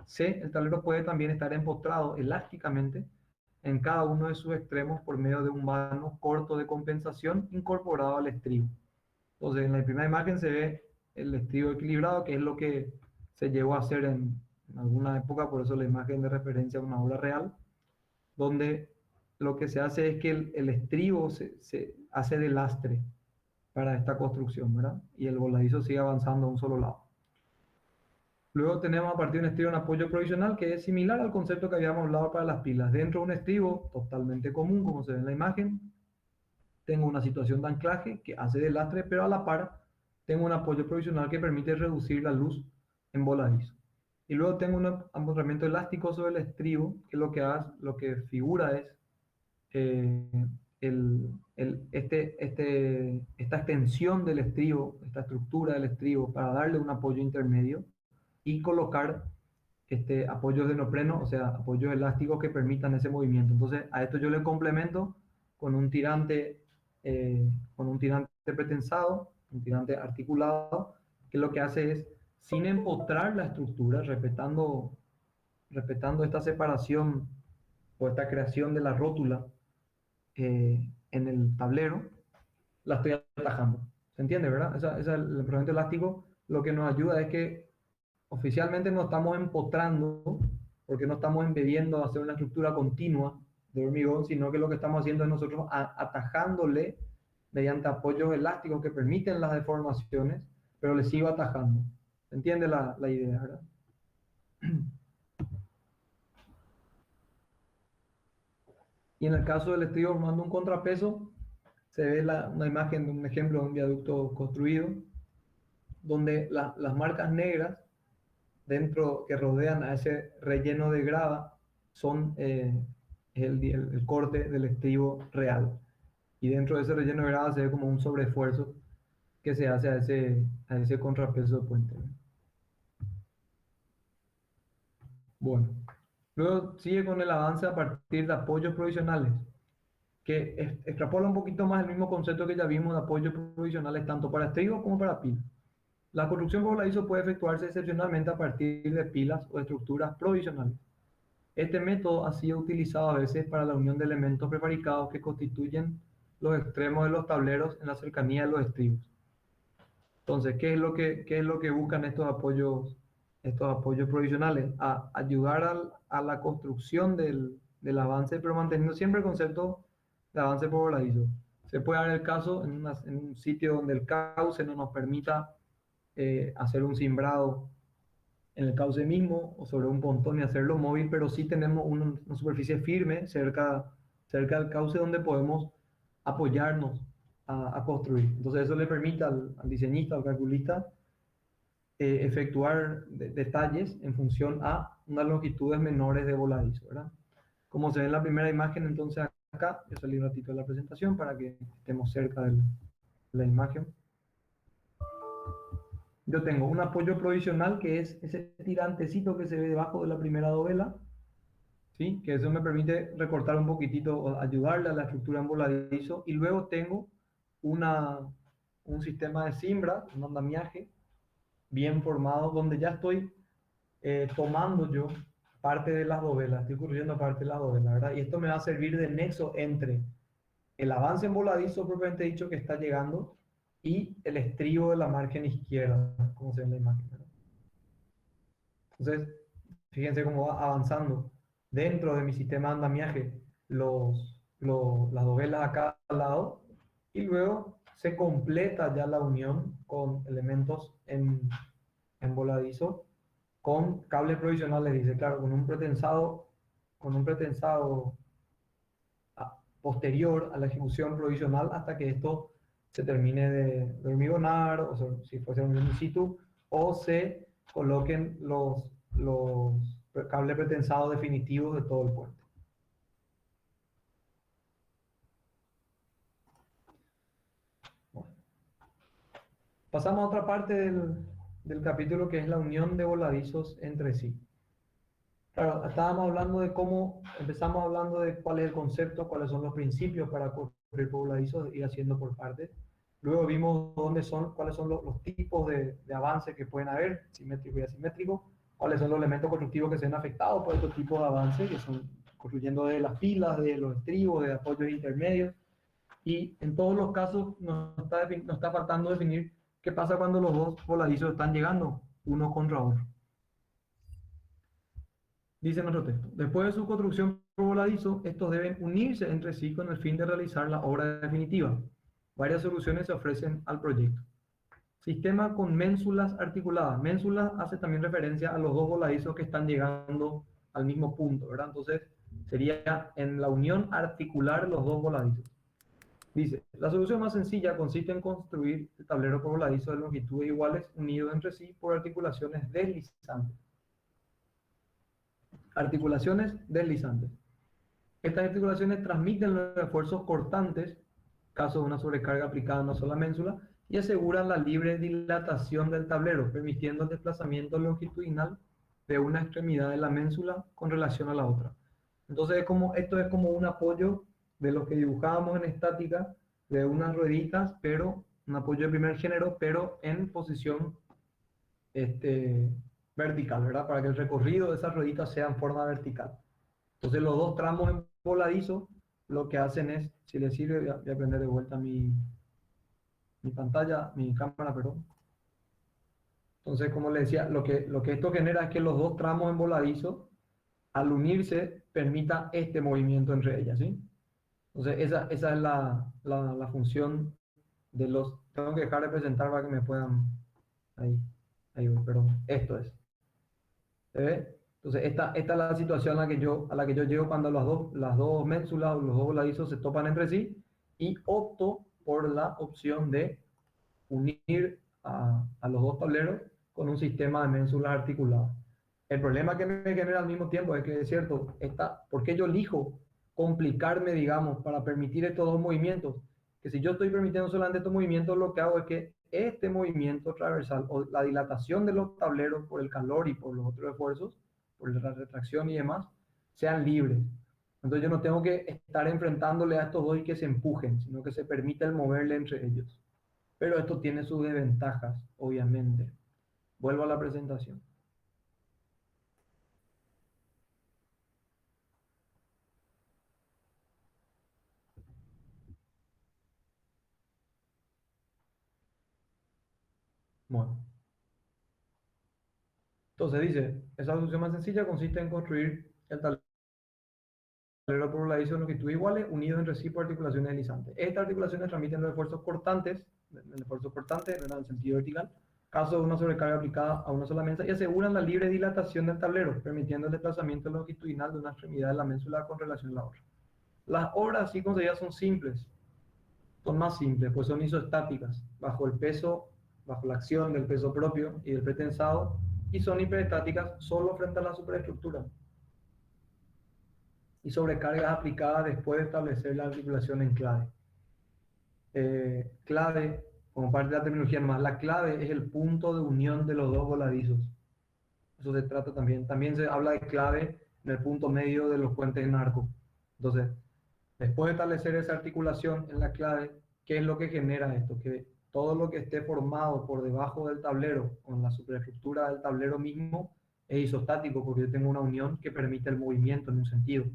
C. El tablero puede también estar empotrado elásticamente en cada uno de sus extremos por medio de un vano corto de compensación incorporado al estribo. Entonces, en la primera imagen se ve el estribo equilibrado, que es lo que se llegó a hacer en alguna época, por eso la imagen de referencia a una obra real, donde lo que se hace es que el estribo se hace de lastre para esta construcción, ¿verdad? Y el voladizo sigue avanzando a un solo lado. Luego tenemos a partir de un estribo un apoyo provisional que es similar al concepto que habíamos hablado para las pilas. Dentro de un estribo totalmente común, como se ve en la imagen, tengo una situación de anclaje que hace de lastre, pero a la par tengo un apoyo provisional que permite reducir la luz en voladizo. Y luego tengo un amortiguamiento elástico sobre el estribo, que lo que figura es eh, esta extensión del estribo, esta estructura del estribo, para darle un apoyo intermedio y colocar apoyos de neopreno, o sea, apoyos elásticos que permitan ese movimiento. Entonces, a esto yo le complemento con un tirante, pretensado, un tirante articulado, que lo que hace es, sin empotrar la estructura, respetando esta separación o esta creación de la rótula en el tablero, la estoy atajando. ¿Se entiende, verdad? El procedimiento elástico lo que nos ayuda es que oficialmente no estamos empotrando, porque no estamos embebiendo a hacer una estructura continua de hormigón, sino que lo que estamos haciendo es nosotros atajándole mediante apoyos elásticos que permiten las deformaciones, pero le sigo atajando. ¿Se entiende la idea, verdad? Y en el caso del estribo formando un contrapeso, se ve una imagen de un ejemplo de un viaducto construido, donde las marcas negras dentro que rodean a ese relleno de grava son el corte del estribo real. Y dentro de ese relleno de grava se ve como un sobreesfuerzo que se hace a ese contrapeso de puente. Bueno, luego sigue con el avance a partir de apoyos provisionales, que extrapola un poquito más el mismo concepto que ya vimos de apoyos provisionales tanto para estribos como para pilas. La construcción voladizo puede efectuarse excepcionalmente a partir de pilas o estructuras provisionales. Este método ha sido utilizado a veces para la unión de elementos prefabricados que constituyen los extremos de los tableros en la cercanía de los estribos. Entonces, qué es lo que buscan estos apoyos provisionales? Ayudar a la construcción del avance, pero manteniendo siempre el concepto de avance por voladizo. Se puede dar el caso en un sitio donde el cauce no nos permita hacer un cimbrado en el cauce mismo o sobre un pontón y hacerlo móvil, pero sí tenemos una superficie firme cerca del cauce donde podemos apoyarnos a construir. Entonces eso le permite al diseñista, al calculista, efectuar detalles en función a unas longitudes menores de voladizo, ¿verdad? Como se ve en la primera imagen, entonces acá, yo salí un ratito de la presentación para que estemos cerca de la imagen. Yo tengo un apoyo provisional que es ese tirantecito que se ve debajo de la primera dovela, ¿sí? Que eso me permite recortar un poquitito o ayudarle a la estructura en voladizo. Y luego tengo un sistema de cimbra, un andamiaje bien formado, donde ya estoy tomando yo parte de las dovelas, estoy corrigiendo parte de las dovelas, ¿verdad? Y esto me va a servir de nexo entre el avance en voladizo propiamente dicho que está llegando y el estribo de la margen izquierda, como se ve en la imagen, ¿verdad? Entonces, fíjense cómo va avanzando dentro de mi sistema de andamiaje las dovelas a cada lado y luego se completa ya la unión con elementos en voladizo con cables provisionales, dice, claro, con un pretensado posterior a la ejecución provisional hasta que esto se termine de hormigonar, o sea, si fuese un in situ, o se coloquen los cables pretensados definitivos de todo el puente. Bueno, pasamos a otra parte del capítulo que es la unión de voladizos entre sí. Claro, estábamos hablando de cómo, empezamos hablando de cuál es el concepto, cuáles son los principios para construir voladizos, ir haciendo por partes. Luego vimos cuáles son los tipos de avance que pueden haber, simétrico y asimétrico, cuáles son los elementos constructivos que se ven afectados por estos tipos de avance, que son construyendo de las pilas, de los estribos, de apoyos intermedios. Y en todos los casos nos está faltando definir qué pasa cuando los dos voladizos están llegando uno contra otro. Dice nuestro texto, después de su construcción por voladizo, estos deben unirse entre sí con el fin de realizar la obra definitiva. Varias soluciones se ofrecen al proyecto. Sistema con ménsulas articuladas. Ménsulas hace también referencia a los dos voladizos que están llegando al mismo punto, ¿verdad? Entonces, sería en la unión articular los dos voladizos. Dice, la solución más sencilla consiste en construir el tablero por voladizo de longitudes iguales unidos entre sí por articulaciones deslizantes. Articulaciones deslizantes. Estas articulaciones transmiten los esfuerzos cortantes, caso de una sobrecarga aplicada a una sola ménsula, y aseguran la libre dilatación del tablero, permitiendo el desplazamiento longitudinal de una extremidad de la ménsula con relación a la otra. Entonces esto es como un apoyo de lo que dibujábamos en estática, de unas rueditas, pero un apoyo de primer género, pero en posición vertical, ¿verdad? Para que el recorrido de esas rueditas sea en forma vertical. Entonces los dos tramos en voladizo lo que hacen es, si les sirve, voy a prender de vuelta mi pantalla, mi cámara, perdón. Entonces, como les decía, lo que esto genera es que los dos tramos en voladizo, al unirse, permita este movimiento entre ellas, ¿sí? Entonces, esa es la función de los... Tengo que dejar de presentar para que me puedan... Ahí voy, perdón. Esto es. ¿Se ve? Entonces, esta es la situación a la que yo llego cuando las dos ménsulas o los dos voladizos se topan entre sí y opto por la opción de unir a los dos tableros con un sistema de ménsulas articuladas. El problema que me genera al mismo tiempo es que es cierto, ¿por qué yo elijo complicarme, digamos, para permitir estos dos movimientos? Que si yo estoy permitiendo solamente estos movimientos, lo que hago es que este movimiento transversal o la dilatación de los tableros por el calor y por los otros esfuerzos, por la retracción y demás, sean libres. Entonces yo no tengo que estar enfrentándole a estos dos y que se empujen, sino que se permita el moverle entre ellos. Pero esto tiene sus desventajas, obviamente. Vuelvo a la presentación. Bueno, entonces dice, esa solución más sencilla consiste en construir el tablero por voladizo de longitud iguales unidos entre sí por articulaciones deslizantes. Estas articulaciones transmiten los esfuerzos cortantes, el esfuerzo cortante en el sentido vertical, caso de una sobrecarga aplicada a una sola ménsula, y aseguran la libre dilatación del tablero, permitiendo el desplazamiento longitudinal de una extremidad de la ménsula con relación a la otra. Las obras así conseguidas son simples, son más simples, pues son isostáticas, bajo el peso, bajo la acción del peso propio y del pretensado, y son hiperestáticas solo frente a la superestructura y sobrecargas aplicadas después de establecer la articulación en clave. Clave, como parte de la terminología más, la clave es el punto de unión de los dos voladizos. Eso se trata también. También se habla de clave en el punto medio de los puentes en arco. Entonces, después de establecer esa articulación en la clave, ¿qué es lo que genera esto? Que todo lo que esté formado por debajo del tablero, con la superestructura del tablero mismo, es isostático, porque yo tengo una unión que permite el movimiento en un sentido.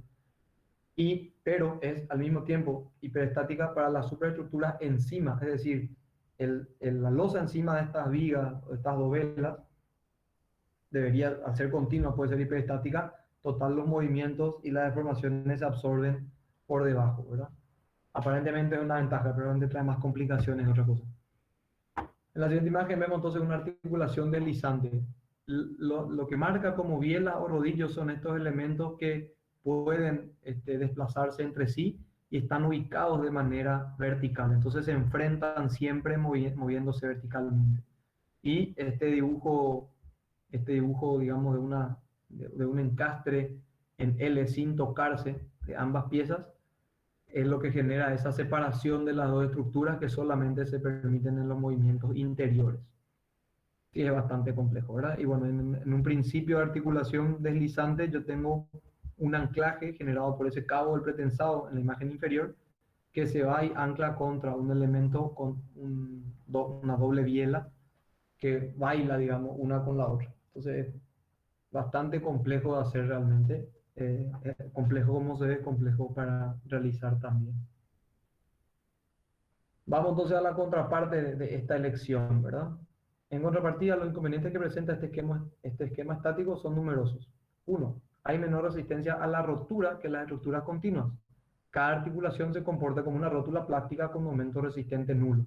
Pero es al mismo tiempo hiperestática para la superestructura encima, es decir, la losa encima de estas vigas o estas dovelas debería, al ser continua, puede ser hiperestática, total los movimientos y las deformaciones se absorben por debajo, ¿verdad? Aparentemente es una ventaja, pero realmente trae más complicaciones y otra cosa. En la siguiente imagen vemos entonces una articulación deslizante. lo que marca como biela o rodillo son estos elementos que pueden desplazarse entre sí y están ubicados de manera vertical. Entonces se enfrentan siempre moviéndose verticalmente. Y este dibujo, digamos, de un encastre en L sin tocarse de ambas piezas, es lo que genera esa separación de las dos estructuras que solamente se permiten en los movimientos interiores. Sí, es bastante complejo, ¿verdad? Y bueno, en un principio de articulación deslizante yo tengo un anclaje generado por ese cabo del pretensado en la imagen inferior que se va y ancla contra un elemento con una doble biela que baila, digamos, una con la otra. Entonces, es bastante complejo de hacer realmente. Complejo como se ve, complejo para realizar también. Vamos entonces a la contraparte de esta elección, ¿verdad? En contrapartida, los inconvenientes que presenta este esquema estático son numerosos. Uno, hay menor resistencia a la rotura que las estructuras continuas. Cada articulación se comporta como una rótula plástica con momento resistente nulo.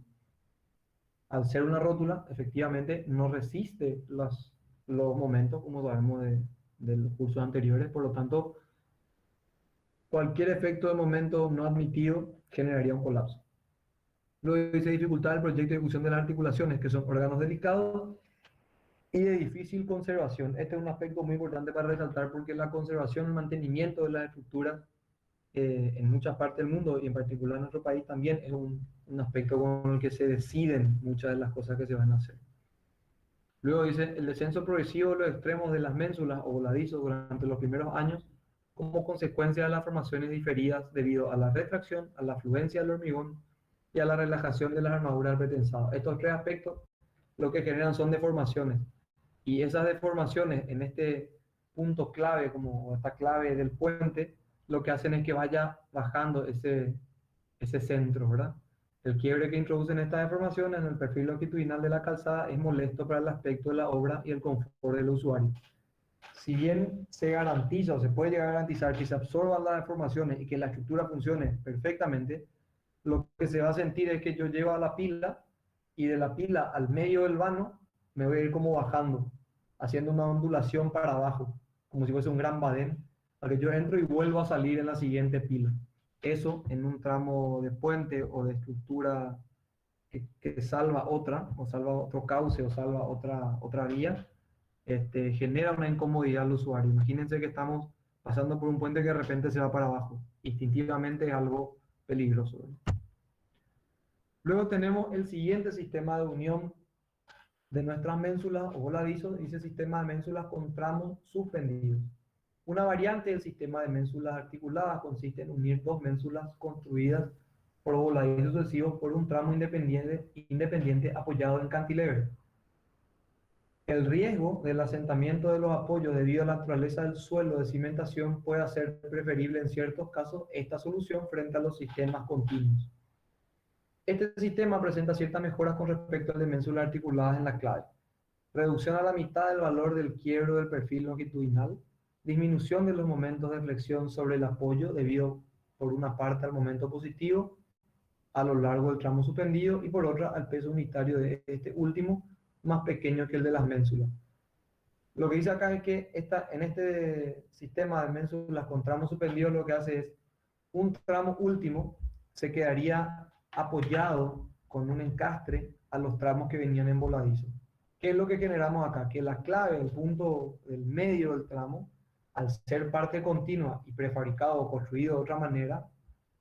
Al ser una rótula, efectivamente no resiste los momentos, como sabemos de los cursos anteriores, por lo tanto, cualquier efecto de momento no admitido generaría un colapso. Luego dice dificultad del proyecto de ejecución de las articulaciones, que son órganos delicados y de difícil conservación. Este es un aspecto muy importante para resaltar porque la conservación y mantenimiento de las estructuras en muchas partes del mundo y en particular en nuestro país también es un aspecto con el que se deciden muchas de las cosas que se van a hacer. Luego dice el descenso progresivo de los extremos de las ménsulas o voladizos durante los primeros años como consecuencia de las formaciones diferidas debido a la retracción, a la afluencia del hormigón y a la relajación de las armaduras pretensadas. Estos tres aspectos lo que generan son deformaciones. Y esas deformaciones en este punto clave, como esta clave del puente, lo que hacen es que vaya bajando ese centro, ¿verdad? El quiebre que introducen estas deformaciones en el perfil longitudinal de la calzada es molesto para el aspecto de la obra y el confort del usuario. Si bien se garantiza o se puede llegar a garantizar que se absorban las deformaciones y que la estructura funcione perfectamente, lo que se va a sentir es que yo llevo a la pila y de la pila al medio del vano me voy a ir como bajando, haciendo una ondulación para abajo, como si fuese un gran badén, para que yo entro y vuelvo a salir en la siguiente pila. Eso en un tramo de puente o de estructura que salva otra, o salva otro cauce, o salva otra vía, genera una incomodidad al usuario. Imagínense que estamos pasando por un puente que de repente se va para abajo. Instintivamente es algo peligroso. Luego tenemos el siguiente sistema de unión de nuestras ménsulas o voladizos, dice sistema de ménsulas con tramos suspendidos. Una variante del sistema de ménsulas articuladas consiste en unir dos ménsulas construidas por voladizos sucesivos por un tramo independiente apoyado en cantilever. El riesgo del asentamiento de los apoyos debido a la naturaleza del suelo de cimentación puede hacer preferible en ciertos casos esta solución frente a los sistemas continuos. Este sistema presenta ciertas mejoras con respecto al de ménsulas articuladas en la clave. Reducción a la mitad del valor del quiebro del perfil longitudinal, disminución de los momentos de flexión sobre el apoyo debido por una parte al momento positivo a lo largo del tramo suspendido y por otra al peso unitario de este último más pequeño que el de las ménsulas. Lo que dice acá es que en este sistema de ménsulas con tramo suspendido lo que hace es un tramo último se quedaría apoyado con un encastre a los tramos que venían en voladizo. ¿Qué es lo que generamos acá? Que la clave, el punto del medio del tramo, al ser parte continua y prefabricado o construido de otra manera,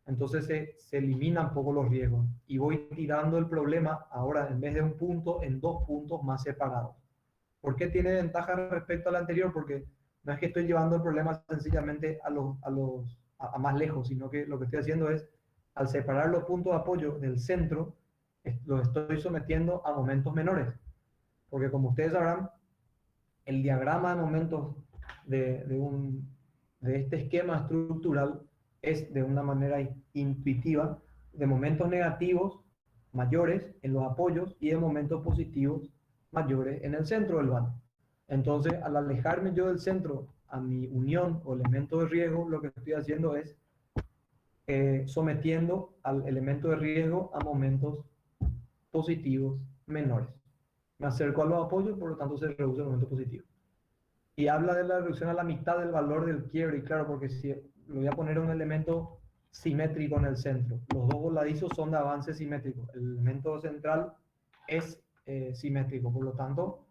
entonces se eliminan un poco los riesgos y voy tirando el problema ahora en vez de un punto en dos puntos más separados. ¿Por qué tiene ventaja respecto al anterior? Porque no es que estoy llevando el problema sencillamente a más lejos, sino que lo que estoy haciendo es, al separar los puntos de apoyo del centro, los estoy sometiendo a momentos menores. Porque como ustedes sabrán, el diagrama de momentos de este esquema estructural es de una manera intuitiva de momentos negativos mayores en los apoyos y de momentos positivos mayores en el centro del vano. Entonces, al alejarme yo del centro a mi unión o elemento de riesgo, lo que estoy haciendo es sometiendo al elemento de riesgo a momentos positivos menores. Me acerco a los apoyos, por lo tanto se reduce el momento positivo. Y habla de la reducción a la mitad del valor del quiebre, y claro, porque si lo voy a poner un elemento simétrico en el centro, los dos voladizos son de avance simétrico, el elemento central es simétrico, por lo tanto,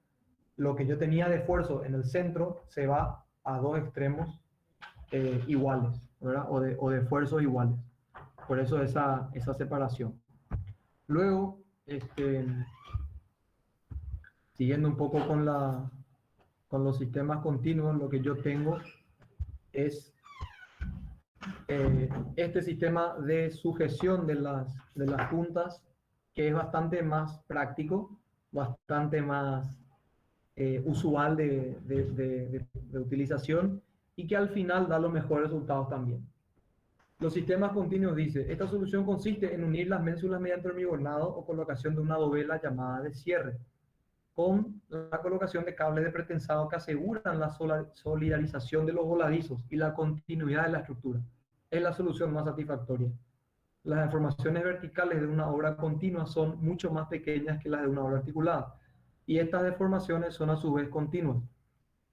lo que yo tenía de esfuerzo en el centro se va a dos extremos iguales, ¿verdad? O de esfuerzos iguales. Por eso esa separación. Luego, siguiendo un poco con los sistemas continuos, lo que yo tengo es este sistema de sujeción de las puntas, que es bastante más práctico, bastante más usual de utilización y que al final da los mejores resultados también. Los sistemas continuos dice, esta solución consiste en unir las ménsulas mediante hormigonado o colocación de una dovela llamada de cierre, con la colocación de cables de pretensado que aseguran la solidarización de los voladizos y la continuidad de la estructura. Es la solución más satisfactoria. Las deformaciones verticales de una obra continua son mucho más pequeñas que las de una obra articulada, y estas deformaciones son a su vez continuas,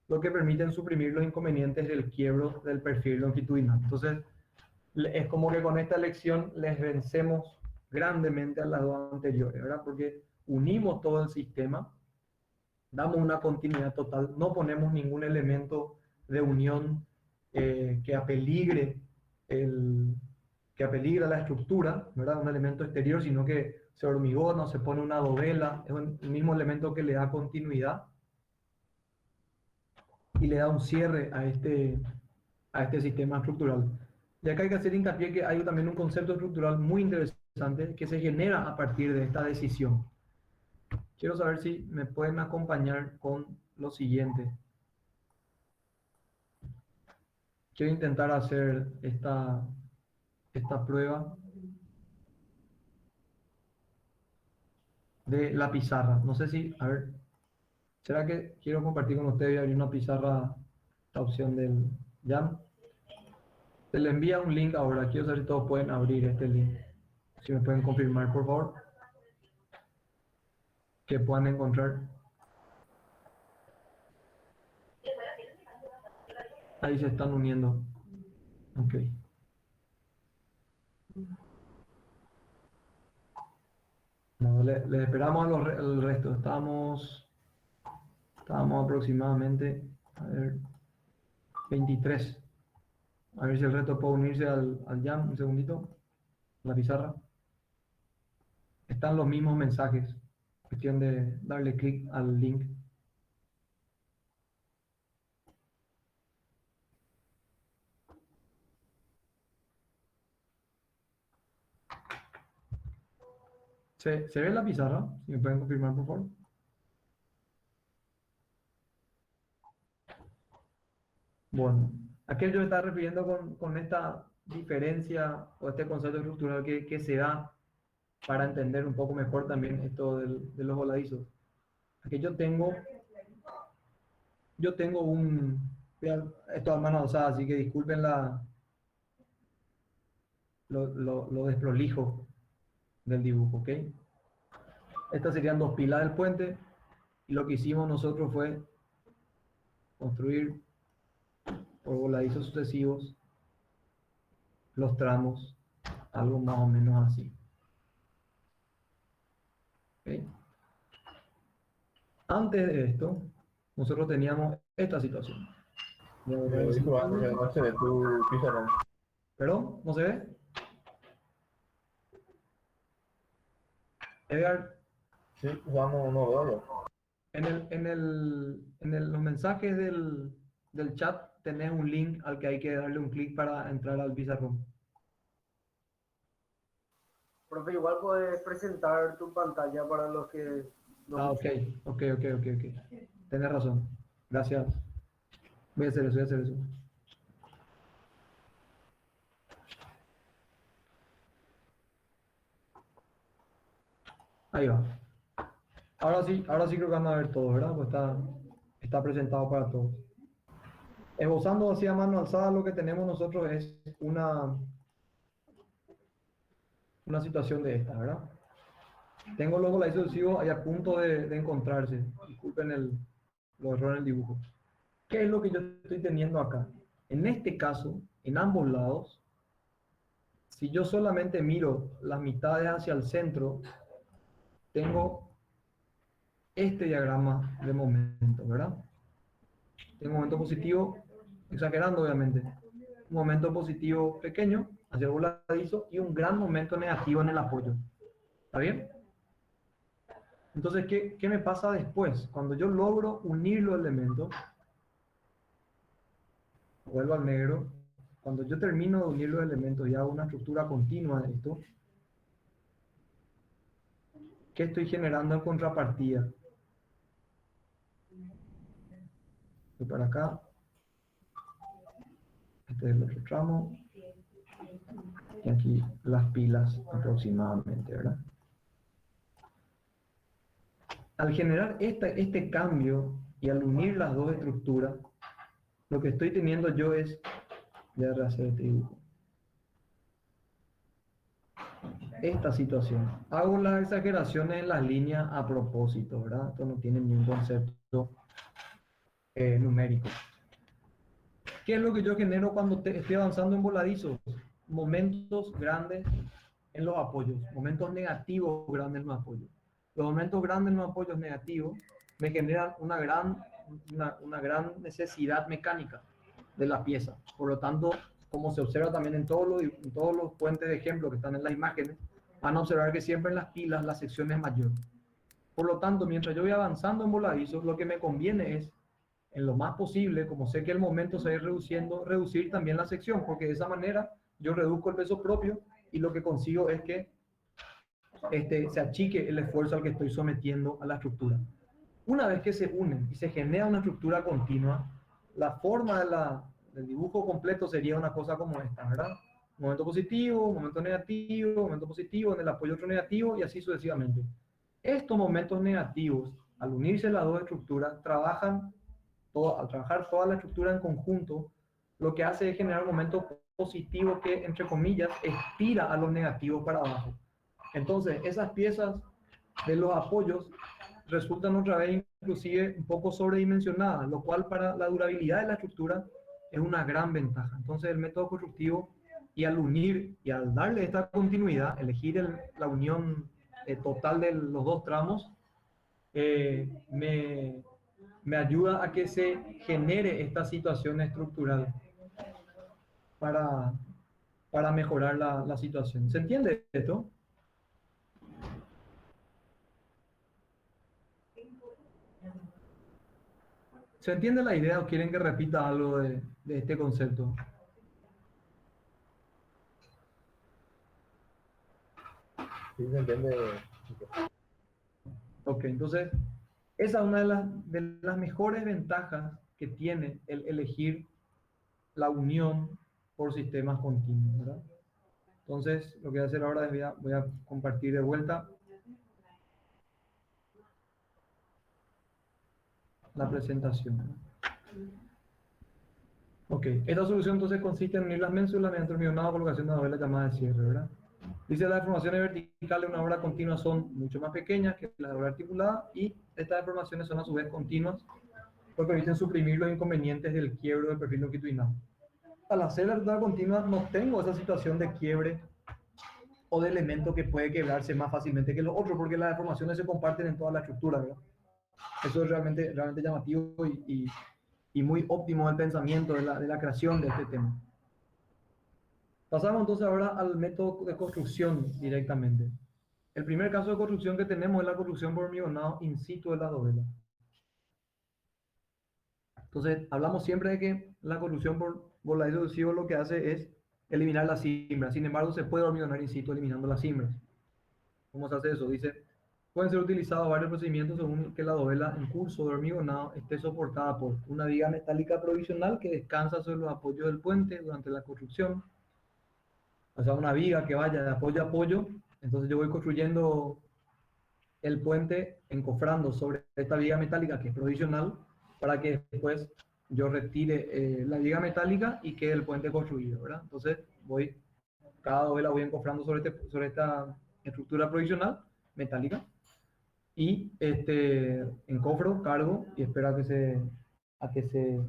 lo que permite suprimir los inconvenientes del quiebro del perfil longitudinal. Entonces, es como que con esta elección les vencemos grandemente a las dos anteriores, ¿verdad? Porque unimos todo el sistema, damos una continuidad total, no ponemos ningún elemento de unión que apeligre que apeligra la estructura, ¿verdad? Un elemento exterior, sino que se hormigona, se pone una dovela, es el mismo elemento que le da continuidad y le da un cierre a este sistema estructural. Y acá hay que hacer hincapié que hay también un concepto estructural muy interesante que se genera a partir de esta decisión. Quiero saber si me pueden acompañar con lo siguiente. Quiero intentar hacer esta prueba de la pizarra. No sé si, a ver, ¿será que quiero compartir con ustedes y abrir una pizarra, esta opción del Jam? Se les envía un link ahora. Quiero saber si todos pueden abrir este link. Si me pueden confirmar, por favor, que puedan encontrar. Ahí se están uniendo. Ok. No, les esperamos al resto. Estábamos aproximadamente, a ver, 23. A ver si el resto puede unirse al jam. Un segundito. La pizarra. Están los mismos mensajes. Cuestión de darle clic al link. ¿Se ve la pizarra? Si me pueden confirmar, por favor. Bueno, ¿a qué yo me estaba refiriendo con esta diferencia o este concepto estructural que se da para entender un poco mejor también esto de los voladizos? Aquí yo tengo esto a mano alzada, así que disculpen lo desprolijo del dibujo, ¿ok? Estas serían dos pilas del puente y lo que hicimos nosotros fue construir por voladizos sucesivos los tramos, algo más o menos así. ¿Ok? Antes de esto, nosotros teníamos esta situación. Disculpa, no se ve tu pizarrón. ¿Perdón? ¿No se ve? Edgar, Sí, Juan, no veo yo. en los mensajes del chat tenés un link al que hay que darle un clic para entrar al pizarrón. Profe, igual puedes presentar tu pantalla para los que no. Ah, ok. Tenés razón. Gracias. Voy a hacer eso. Ahí va. Ahora sí creo que van a ver todo, ¿verdad? Pues está presentado para todos. Esbozando hacia mano alzada, lo que tenemos nosotros es una situación de esta, ¿verdad? Tengo los voladizos sucesivos ahí a punto de encontrarse. Disculpen los errores en el dibujo. ¿Qué es lo que yo estoy teniendo acá? En este caso, en ambos lados, si yo solamente miro las mitades hacia el centro, tengo este diagrama de momento, ¿verdad? Tengo un momento positivo, exagerando obviamente, un momento positivo pequeño hacia el voladizo y un gran momento negativo en el apoyo. ¿Está bien? Entonces, ¿qué me pasa después? Cuando yo logro unir los elementos, vuelvo al negro, cuando yo termino de unir los elementos y hago una estructura continua de esto, ¿qué estoy generando en contrapartida? Voy para acá, este es el otro tramo, y aquí las pilas aproximadamente, ¿verdad? Al generar este cambio y al unir las dos estructuras, lo que estoy teniendo yo es, voy a rehacer este dibujo, esta situación. Hago las exageraciones en las líneas a propósito, ¿verdad? Esto no tiene ningún concepto numérico. ¿Qué es lo que yo genero cuando estoy avanzando en voladizos? Momentos grandes en los apoyos, momentos negativos grandes en los apoyos. Los momentos grandes en los apoyos negativos me generan una gran necesidad mecánica de la pieza. Por lo tanto, como se observa también en todos los puentes de ejemplo que están en las imágenes, van a observar que siempre en las pilas la sección es mayor. Por lo tanto, mientras yo voy avanzando en voladizos, lo que me conviene es, en lo más posible, como sé que el momento se va a ir reduciendo, reducir también la sección, porque de esa manera yo reduzco el peso propio y lo que consigo es que se achique el esfuerzo al que estoy sometiendo a la estructura. Una vez que se unen y se genera una estructura continua, la forma del dibujo completo sería una cosa como esta, ¿verdad? Momento positivo, momento negativo, momento positivo, en el apoyo otro negativo y así sucesivamente. Estos momentos negativos, al unirse las dos estructuras, al trabajar toda la estructura en conjunto, lo que hace es generar un momento positivo que, entre comillas, estira a los negativos para abajo. Entonces, esas piezas de los apoyos resultan otra vez inclusive un poco sobredimensionadas, lo cual para la durabilidad de la estructura es una gran ventaja. Entonces, el método constructivo, y al unir y al darle esta continuidad, elegir la unión total de los dos tramos, me ayuda a que se genere esta situación estructural para mejorar la situación. ¿Se entiende esto? ¿Se entiende la idea o quieren que repita algo de este concepto? Sí, se entiende. Ok, entonces, esa es una de las mejores ventajas que tiene el elegir la unión por sistemas continuos, ¿verdad? Entonces, lo que voy a hacer ahora es voy a compartir de vuelta la presentación. Ok, esta solución entonces consiste en unir las ménsulas mediante un millonado colocación de una novela llamada de cierre, ¿verdad? Dice las deformaciones verticales de una obra continua son mucho más pequeñas que las de obra articulada y estas deformaciones son a su vez continuas porque permiten suprimir los inconvenientes del quiebre del perfil longitudinal. Al hacer la ruta continua no tengo esa situación de quiebre o de elemento que puede quebrarse más fácilmente que los otros porque las deformaciones se comparten en toda la estructura, ¿verdad? Eso es realmente llamativo y muy óptimo el pensamiento de la creación de este tema. Pasamos entonces ahora al método de construcción directamente. El primer caso de construcción que tenemos es la construcción por hormigonado in situ de la dovela. Entonces, hablamos siempre de que la construcción por voladizo sucesivo lo que hace es eliminar las cimbras. Sin embargo, se puede hormigonar in situ eliminando las cimbras. ¿Cómo se hace eso? Dice, pueden ser utilizados varios procedimientos según que la dovela en curso de hormigonado esté soportada por una viga metálica provisional que descansa sobre los apoyos del puente durante la construcción. O sea, una viga que vaya de apoyo a apoyo. Entonces yo voy construyendo el puente encofrando sobre esta viga metálica que es provisional para que después yo retire la viga metálica y quede el puente construido, ¿verdad? Entonces cada dovela voy encofrando sobre esta estructura provisional metálica. Y encofro, cargo y espero a que se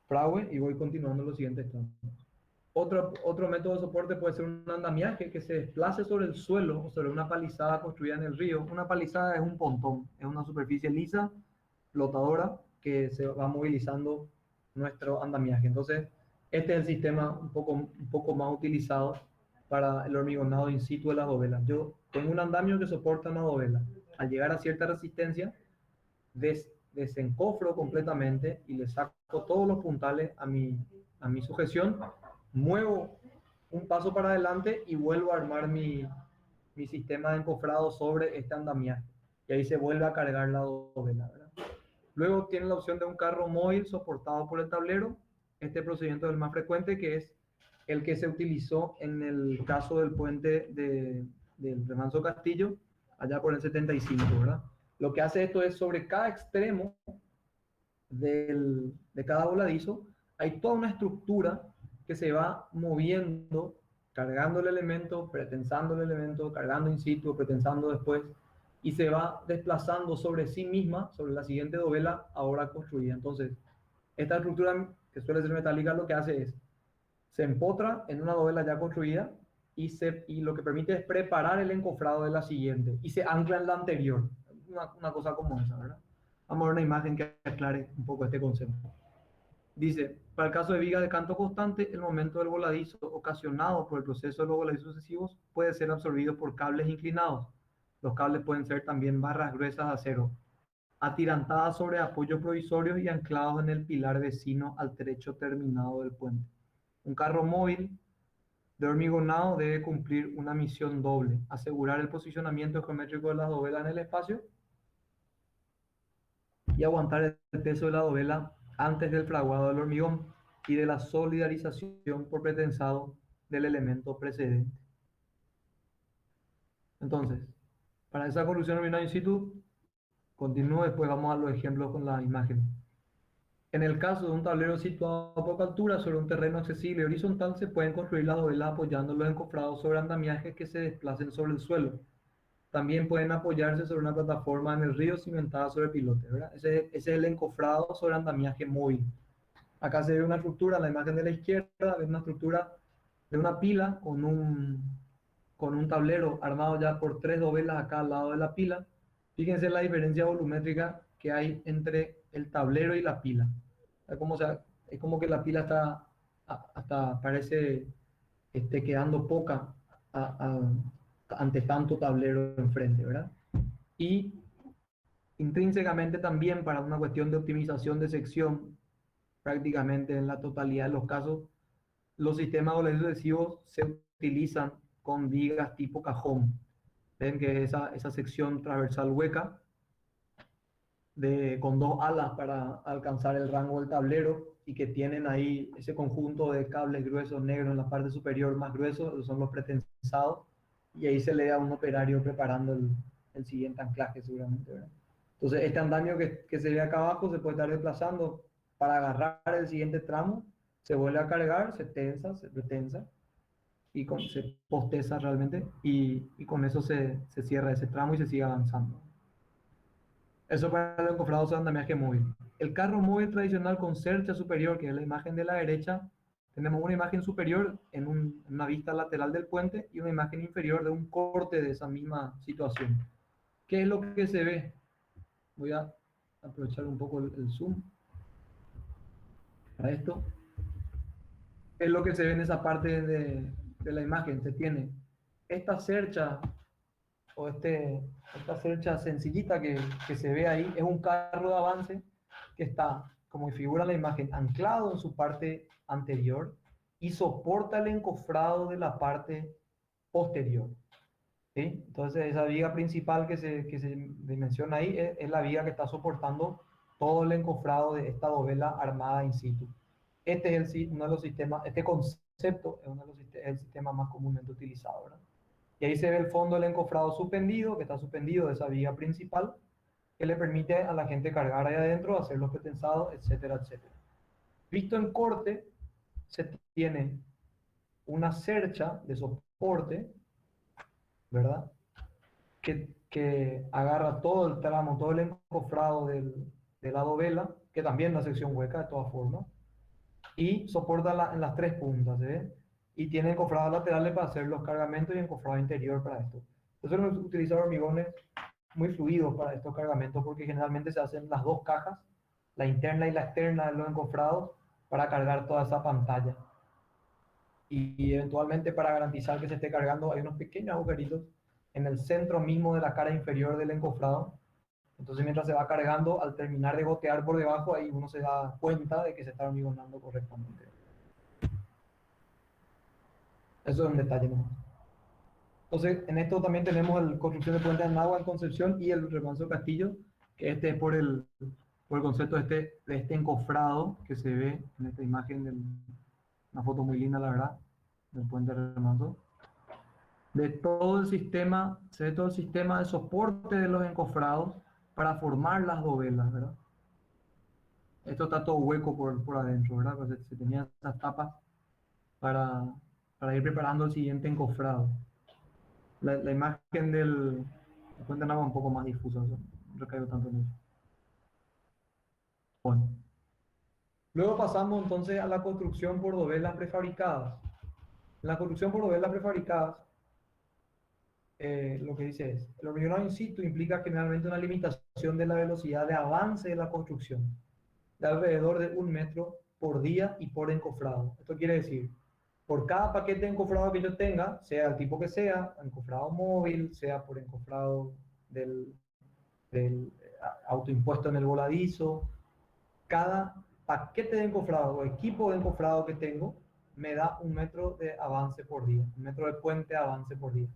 frague y voy continuando los siguientes tramos. Otro método de soporte puede ser un andamiaje que se desplace sobre el suelo o sobre una palizada construida en el río. Una palizada es un pontón, es una superficie lisa, flotadora, que se va movilizando nuestro andamiaje. Entonces, este es el sistema un poco más utilizado para el hormigonado in situ de las dovelas. Yo tengo un andamio que soporta una dovela. Al llegar a cierta resistencia, desencofro completamente y le saco todos los puntales a mi sujeción, muevo un paso para adelante y vuelvo a armar mi sistema de encofrado sobre este andamiaje. Y ahí se vuelve a cargar la dovela, ¿verdad? Luego tiene la opción de un carro móvil soportado por el tablero. Este procedimiento es el más frecuente, que es el que se utilizó en el caso del puente del Remanso Castillo, allá por el 75, ¿verdad? Lo que hace esto es sobre cada extremo de cada voladizo, hay toda una estructura que se va moviendo, cargando el elemento, pretensando el elemento, cargando in situ, pretensando después, y se va desplazando sobre sí misma, sobre la siguiente dovela ahora construida. Entonces, esta estructura, que suele ser metálica, lo que hace es, se empotra en una dovela ya construida y lo que permite es preparar el encofrado de la siguiente y se ancla en la anterior. Una cosa como esa, ¿verdad? Vamos a ver una imagen que aclare un poco este concepto. Dice, para el caso de vigas de canto constante, el momento del voladizo ocasionado por el proceso de los voladizos sucesivos puede ser absorbido por cables inclinados. Los cables pueden ser también barras gruesas de acero, atirantadas sobre apoyos provisorios y anclados en el pilar vecino al trecho terminado del puente. Un carro móvil de hormigonado debe cumplir una misión doble: asegurar el posicionamiento geométrico de las dovelas en el espacio y aguantar el peso de la dovela antes del fraguado del hormigón y de la solidarización por pretensado del elemento precedente. Entonces, para esa construcción hormigonada in situ, continúo, después vamos a los ejemplos con la imagen. En el caso de un tablero situado a poca altura sobre un terreno accesible y horizontal, se pueden construir las dovelas apoyando los encofrados sobre andamiajes que se desplacen sobre el suelo. También pueden apoyarse sobre una plataforma en el río cimentada sobre pilotes, ¿verdad? Ese es el encofrado sobre andamiaje móvil. Acá se ve una estructura, en la imagen de la izquierda, es una estructura de una pila con un tablero armado ya por 3 dovelas acá al lado de la pila. Fíjense la diferencia volumétrica que hay entre el tablero y la pila. Es como que la pila está, hasta parece quedando poca ante tanto tablero enfrente, ¿verdad? Y intrínsecamente también, para una cuestión de optimización de sección, prácticamente en la totalidad de los casos, los sistemas voladizos sucesivos se utilizan con vigas tipo cajón. Ven que esa sección transversal hueca con 2 alas para alcanzar el rango del tablero y que tienen ahí ese conjunto de cables gruesos negros en la parte superior más gruesos, son los pretensados, y ahí se le da a un operario preparando el siguiente anclaje seguramente, ¿verdad? Entonces este andamio que se ve acá abajo se puede estar desplazando para agarrar el siguiente tramo, se vuelve a cargar, se tensa, se pretensa y se posteza realmente y con eso se cierra ese tramo y se sigue avanzando. Eso para el encofrado de andamiaje móvil. El carro móvil tradicional con cercha superior, que es la imagen de la derecha, tenemos una imagen superior en una vista lateral del puente y una imagen inferior de un corte de esa misma situación. ¿Qué es lo que se ve? Voy a aprovechar un poco el zoom para esto. ¿Qué es lo que se ve en esa parte de la imagen? Se tiene esta cercha o esta cercha sencillita que se ve ahí, es un carro de avance que está, como figura la imagen, anclado en su parte anterior y soporta el encofrado de la parte posterior. ¿Sí? Entonces esa viga principal que se menciona ahí es la viga que está soportando todo el encofrado de esta dovela armada in situ. Este es uno de los sistemas, este concepto es uno de el sistema más comúnmente utilizado, ¿verdad? Y ahí se ve el fondo del encofrado suspendido, que está suspendido de esa viga principal, que le permite a la gente cargar ahí adentro, hacer los pretensados, etcétera, etcétera. Visto en corte, se tiene una cercha de soporte, ¿verdad? Que que agarra todo el tramo, todo el encofrado de la dovela, que también es una sección hueca de todas formas, y soporta en las tres puntas, ¿eh? Y tiene encofrados laterales para hacer los cargamentos y encofrado interior para esto. Entonces utilizar hormigones muy fluidos para estos cargamentos porque generalmente se hacen las dos cajas, la interna y la externa de los encofrados, para cargar toda esa pantalla. Y eventualmente para garantizar que se esté cargando hay unos pequeños agujeritos en el centro mismo de la cara inferior del encofrado. Entonces mientras se va cargando, al terminar de gotear por debajo, ahí uno se da cuenta de que se está hormigonando correctamente. Eso es un detalle nomás. Entonces, en esto también tenemos la construcción de Puente de Anagua en Concepción y el Remanso Castillo, que este es por el concepto de este encofrado que se ve en esta imagen, una foto muy linda, la verdad, del Puente Remanso. De todo el sistema, se ve todo el sistema de soporte de los encofrados para formar las dovelas, ¿verdad? Esto está todo hueco por adentro, ¿verdad? Pues se tenían esas tapas para ir preparando el siguiente encofrado. La imagen del Puente Nava un poco más difusa, no recaigo tanto en eso. Bueno. Luego pasamos entonces a la construcción por dovelas prefabricadas. En la construcción por dovelas prefabricadas, lo que dice es, el hormigonado in situ implica generalmente una limitación de la velocidad de avance de la construcción, de alrededor de 1 metro por día y por encofrado. Esto quiere decir, por cada paquete de encofrado que yo tenga, sea el tipo que sea, encofrado móvil, sea por encofrado del autoimpuesto en el voladizo, cada paquete de encofrado o equipo de encofrado que tengo me da 1 metro de avance por día, 1 metro de puente de avance por día.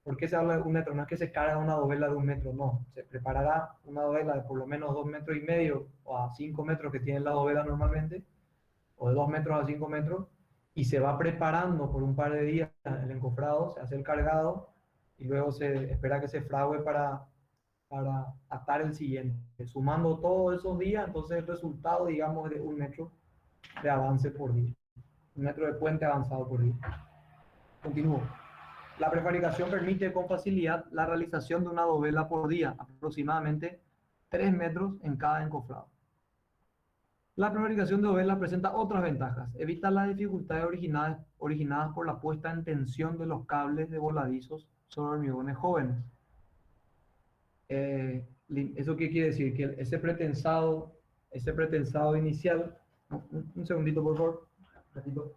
¿Por qué se habla de 1 metro? No es que se carga una dovela de 1 metro, no. Se preparará una dovela de por lo menos 2,5 metros o a 5 metros que tiene la dovela normalmente, o de 2 metros a 5 metros, y se va preparando por un par de días el encofrado, se hace el cargado, y luego se espera que se frague para atar el siguiente. Sumando todos esos días, entonces el resultado, digamos, de 1 metro de avance por día. 1 metro de puente avanzado por día. Continúo. La prefabricación permite con facilidad la realización de una dovela por día, aproximadamente 3 metros en cada encofrado. La prefabricación de dovelas presenta otras ventajas. Evita las dificultades originadas por la puesta en tensión de los cables de voladizos sobre hormigones jóvenes. ¿Eso qué quiere decir? Que ese pretensado inicial... Un segundito, por favor. Un ratito.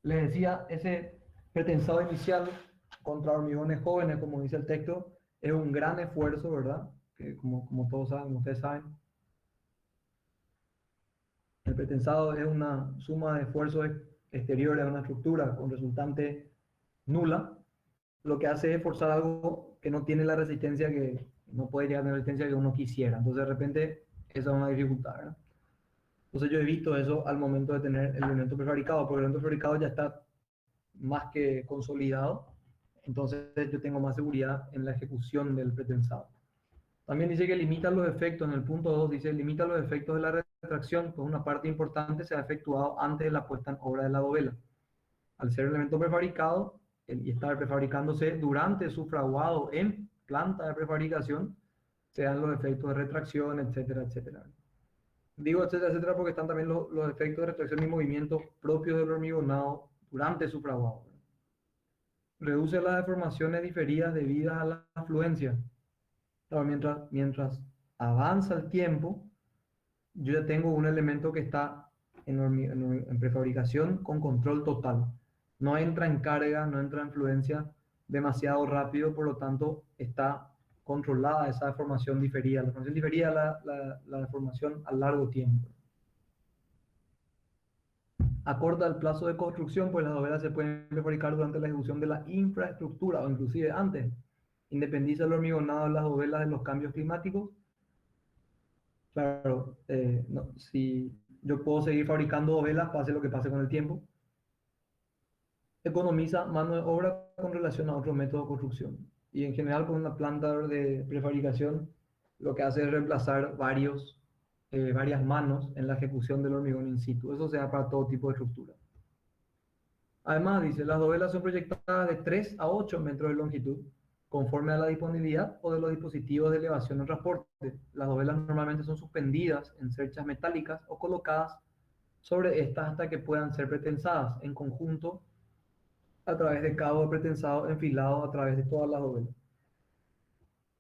Les decía, ese pretensado inicial contra hormigones jóvenes, como dice el texto, es un gran esfuerzo, ¿verdad? Que como todos saben, como ustedes saben, el pretensado es una suma de esfuerzos exteriores a una estructura con resultante nula, lo que hace es forzar algo que no tiene la resistencia que no puede llegar a la resistencia que uno quisiera. Entonces, de repente, esa es una dificultad, ¿verdad? Entonces, yo evito eso al momento de tener el elemento prefabricado, porque el elemento prefabricado ya está más que consolidado, entonces yo tengo más seguridad en la ejecución del pretensado. También dice que limita los efectos, en el punto 2 dice, limita los efectos de la retracción, pues una parte importante se ha efectuado antes de la puesta en obra de la dovela. Al ser elemento prefabricado y estar prefabricándose durante su fraguado en planta de prefabricación, se dan los efectos de retracción, etcétera, etcétera. Digo etcétera, etcétera, porque están también los efectos de retracción y movimiento propios del hormigonado durante su fraguado. Reduce las deformaciones diferidas debidas a la afluencia. Claro, mientras avanza el tiempo, yo ya tengo un elemento que está en prefabricación con control total. No entra en carga, no entra en fluencia demasiado rápido, por lo tanto está controlada esa deformación diferida. La deformación diferida la deformación a largo tiempo. Acorta el plazo de construcción, pues las dovelas se pueden prefabricar durante la ejecución de la infraestructura o inclusive antes. Independiza el hormigonado de las dovelas de los cambios climáticos. Claro, no, si yo puedo seguir fabricando dovelas, pase lo que pase con el tiempo. Economiza mano de obra con relación a otros métodos de construcción. Y en general con una planta de prefabricación lo que hace es reemplazar varios varias manos en la ejecución del hormigón in situ. Eso se da para todo tipo de estructura. Además, dice, las dovelas son proyectadas de 3 a 8 metros de longitud, conforme a la disponibilidad o de los dispositivos de elevación o transporte. Las dovelas normalmente son suspendidas en cerchas metálicas o colocadas sobre estas hasta que puedan ser pretensadas en conjunto a través de cabos de pretensado enfilados a través de todas las dovelas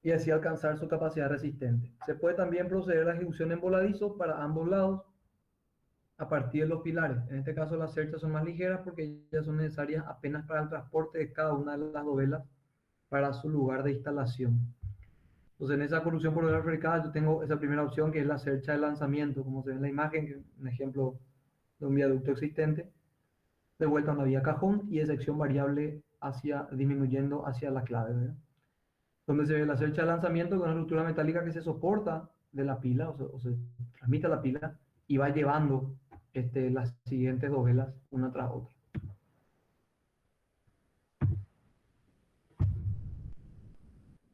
y así alcanzar su capacidad resistente. Se puede también proceder a la ejecución en voladizo para ambos lados a partir de los pilares. En este caso las cerchas son más ligeras porque ellas son necesarias apenas para el transporte de cada una de las dovelas para su lugar de instalación. Entonces en esa corrupción por dovelas fabricadas yo tengo esa primera opción que es la cercha de lanzamiento, como se ve en la imagen, que es un ejemplo de un viaducto existente, de vuelta a una vía cajón y de sección variable hacia, disminuyendo hacia la clave, ¿verdad? Donde se ve la cercha de lanzamiento con una estructura metálica que se soporta de la pila o se transmite a la pila y va llevando las siguientes dovelas una tras otra.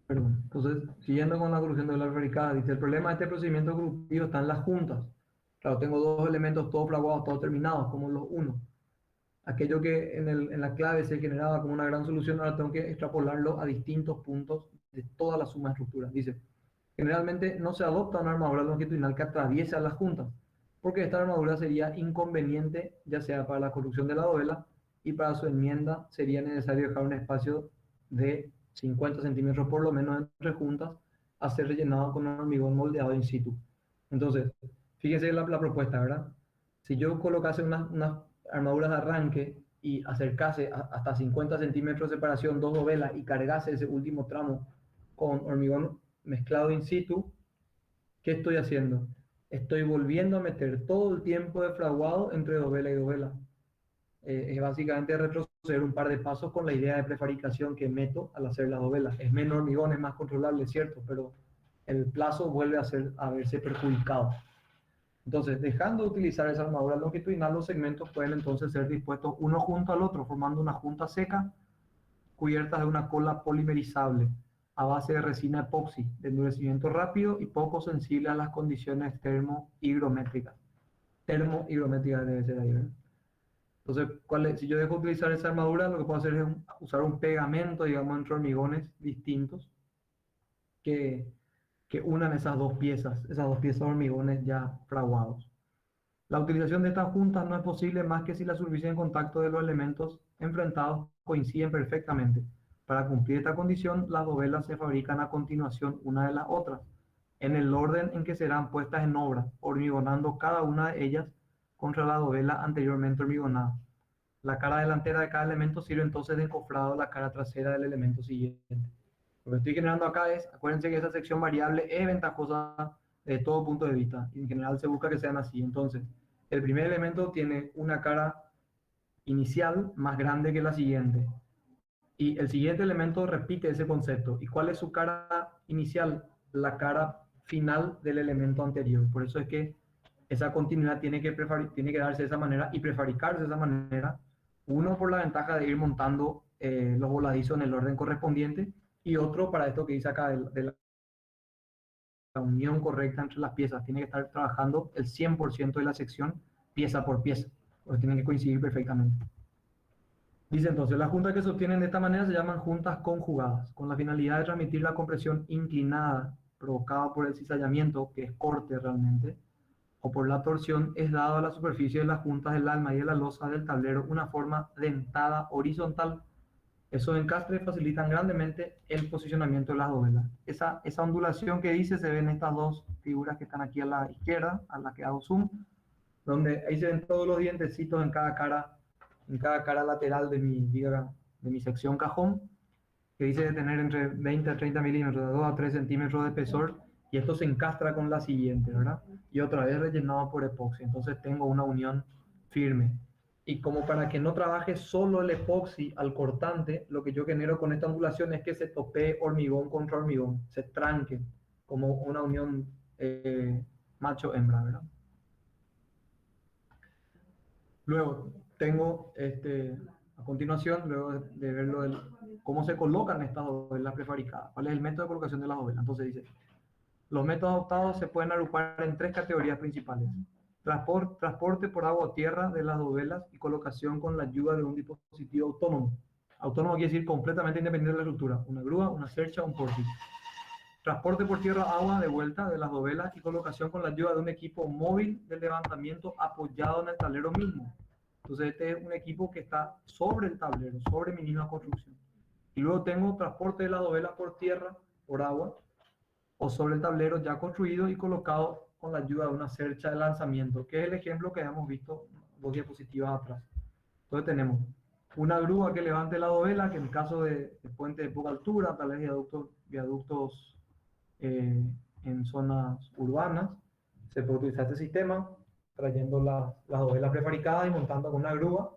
Perdón. Entonces, siguiendo con la corrupción de dovelas fabricadas, dice, el problema de este procedimiento corruptivo está en las juntas. Claro, tengo dos elementos todos fraguados, todos terminados, como los unos. Aquello que en la clave se generaba como una gran solución, ahora tengo que extrapolarlo a distintos puntos de toda la suma de estructuras. Dice, generalmente no se adopta una armadura longitudinal que atraviese a las juntas, porque esta armadura sería inconveniente, ya sea para la construcción de la dovela, y para su enmienda sería necesario dejar un espacio de 50 centímetros por lo menos entre juntas a ser rellenado con un hormigón moldeado in situ. Entonces, fíjense la propuesta, ¿verdad? Si yo colocase unas armaduras de arranque y acercase hasta 50 centímetros de separación dos dovelas y cargase ese último tramo con hormigón mezclado in situ, ¿qué estoy haciendo? Estoy volviendo a meter todo el tiempo de fraguado entre dovela y dovela. Es básicamente retroceder un par de pasos con la idea de prefabricación que meto al hacer la dovela. Es menos hormigón, es más controlable, es cierto, pero el plazo vuelve a verse perjudicado. Entonces, dejando de utilizar esa armadura longitudinal, los segmentos pueden entonces ser dispuestos uno junto al otro, formando una junta seca cubiertas de una cola polimerizable a base de resina epoxi, de endurecimiento rápido y poco sensible a las condiciones termohigrométricas. Termohigrométricas debe ser ahí, ¿verdad? Entonces, si yo dejo de utilizar esa armadura, lo que puedo hacer es usar un pegamento, digamos, entre hormigones distintos que unan esas dos piezas de hormigones ya fraguados. La utilización de estas juntas no es posible más que si la superficie en contacto de los elementos enfrentados coinciden perfectamente. Para cumplir esta condición, las dovelas se fabrican a continuación una de las otras, en el orden en que serán puestas en obra, hormigonando cada una de ellas contra la dovela anteriormente hormigonada. La cara delantera de cada elemento sirve entonces de encofrado a la cara trasera del elemento siguiente. Lo que estoy generando acá es, acuérdense que esa sección variable es ventajosa de todo punto de vista, y en general se busca que sean así. Entonces, el primer elemento tiene una cara inicial más grande que la siguiente, y el siguiente elemento repite ese concepto. ¿Y cuál es su cara inicial? La cara final del elemento anterior. Por eso es que esa continuidad tiene que darse de esa manera y prefabricarse de esa manera. Uno, por la ventaja de ir montando los voladizos en el orden correspondiente, y otro para esto que dice acá de la unión correcta entre las piezas. Tiene que estar trabajando el 100% de la sección pieza por pieza, porque tienen que coincidir perfectamente. Dice entonces, las juntas que se obtienen de esta manera se llaman juntas conjugadas, con la finalidad de transmitir la compresión inclinada provocada por el cizallamiento, que es corte realmente, o por la torsión, es dado a la superficie de las juntas del alma y de la losa del tablero una forma dentada horizontal. Esos encastres facilitan grandemente el posicionamiento de las dovelas. Esa ondulación que dice se ve en estas dos figuras que están aquí a la izquierda, a la que hago zoom, donde ahí se ven todos los dientecitos en cada cara lateral de mi sección cajón, que dice de tener entre 20 a 30 milímetros, de 2 a 3 centímetros de espesor, y esto se encastra con la siguiente, ¿verdad? Y otra vez rellenado por epoxi. Entonces tengo una unión firme. Y como para que no trabaje solo el epoxi al cortante, lo que yo genero con esta ondulación es que se topee hormigón contra hormigón, se tranque como una unión macho-hembra, ¿verdad? Luego tengo, a continuación, luego de ver cómo se colocan estas dovelas prefabricadas, cuál es el método de colocación de las dovelas. Entonces dice, Los métodos adoptados se pueden agrupar en tres categorías principales: transporte por agua o tierra de las dovelas y colocación con la ayuda de un dispositivo autónomo. Autónomo quiere decir completamente independiente de la estructura: una grúa, una cercha, un portis. Transporte por tierra agua de vuelta de las dovelas y colocación con la ayuda de un equipo móvil de levantamiento apoyado en el tablero mismo. Entonces este es un equipo que está sobre el tablero, sobre mi misma construcción. Y luego tengo transporte de la dovela por tierra, por agua, o sobre el tablero ya construido y colocado con la ayuda de una cercha de lanzamiento, que es el ejemplo que hemos visto dos diapositivas atrás. Entonces tenemos una grúa que levante la dovela, que en el caso de puente de poca altura, tal vez viaductos en zonas urbanas, se puede utilizar este sistema, trayendo las dovelas prefabricadas y montando con una grúa.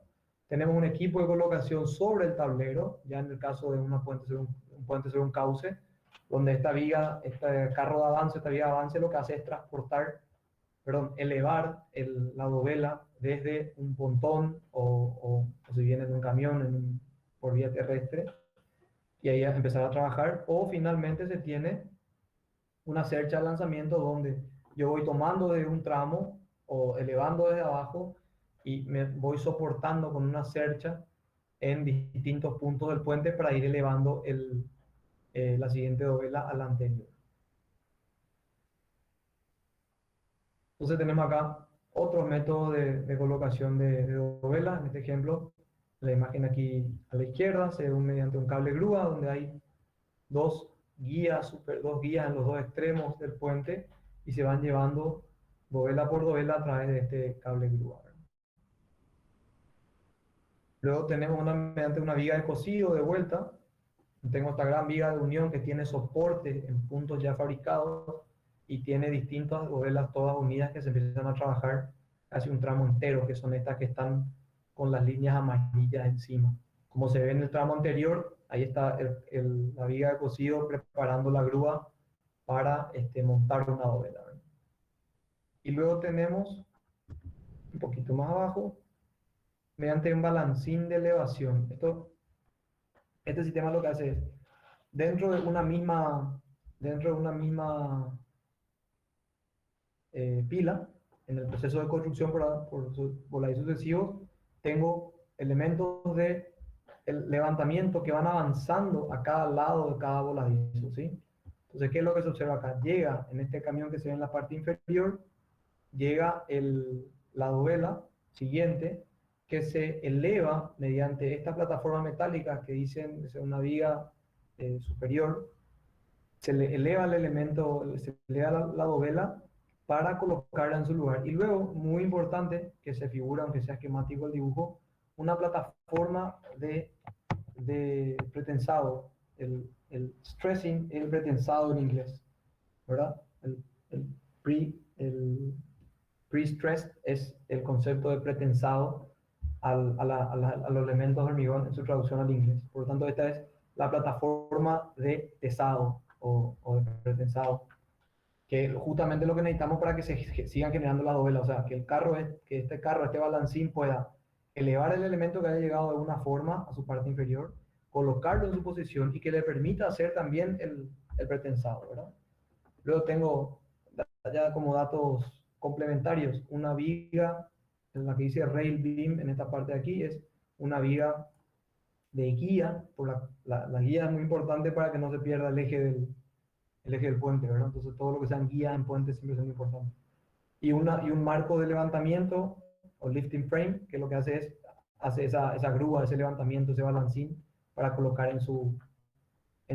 Tenemos un equipo de colocación sobre el tablero, ya en el caso de un puente sobre un cauce, donde esta viga, este carro de avance, esta viga de avance, lo que hace es elevar la dovela desde un pontón o si viene en un camión por vía terrestre, y ahí empezar a trabajar. O finalmente se tiene una cercha de lanzamiento donde yo voy tomando desde un tramo o elevando desde abajo y me voy soportando con una cercha en distintos puntos del puente para ir elevando la siguiente dovela a la anterior. Entonces tenemos acá otros métodos de colocación de dovelas. En este ejemplo, la imagen aquí a la izquierda se ve mediante un cable grúa donde hay dos guías en los dos extremos del puente y se van llevando dovela por dovela a través de este cable grúa. Luego tenemos mediante una viga de cosido de vuelta. Tengo esta gran viga de unión que tiene soporte en puntos ya fabricados y tiene distintas dovelas todas unidas que se empiezan a trabajar casi un tramo entero, que son estas que están con las líneas amarillas encima. Como se ve en el tramo anterior, ahí está la viga de cosido preparando la grúa para montar una dovela. Y luego tenemos, un poquito más abajo, mediante un balancín de elevación. Este sistema lo que hace es, dentro de una misma pila, en el proceso de construcción por ahí sucesivos, tengo elementos de el levantamiento que van avanzando a cada lado de cada voladizo, ¿sí? Entonces, ¿qué es lo que se observa acá? Llega, en este camión que se ve en la parte inferior, llega la dovela siguiente, que se eleva mediante esta plataforma metálica que dicen es una viga superior. Se le eleva el elemento, se eleva la dovela para colocarla en su lugar. Y luego, muy importante, que se figura, aunque sea esquemático el dibujo, una plataforma de pretensado, el stressing, el pretensado en inglés, ¿verdad? El pre-stressed es el concepto de pretensado a los elementos de hormigón en su traducción al inglés. Por lo tanto, esta es la plataforma de tesado o de pretensado, que justamente lo que necesitamos para que se sigan generando las dovelas, o sea, que este balancín pueda elevar el elemento que haya llegado de alguna forma a su parte inferior, colocarlo en su posición y que le permita hacer también el pretensado, ¿verdad? Luego tengo ya como datos complementarios, una viga, en la que dice rail beam en esta parte de aquí, es una viga de guía, la guía es muy importante para que no se pierda el eje del puente, ¿verdad? Entonces todo lo que sean guías en puentes siempre son importantes. Y un marco de levantamiento, o lifting frame, que lo que hace esa grúa, ese levantamiento, ese balancín, para colocar en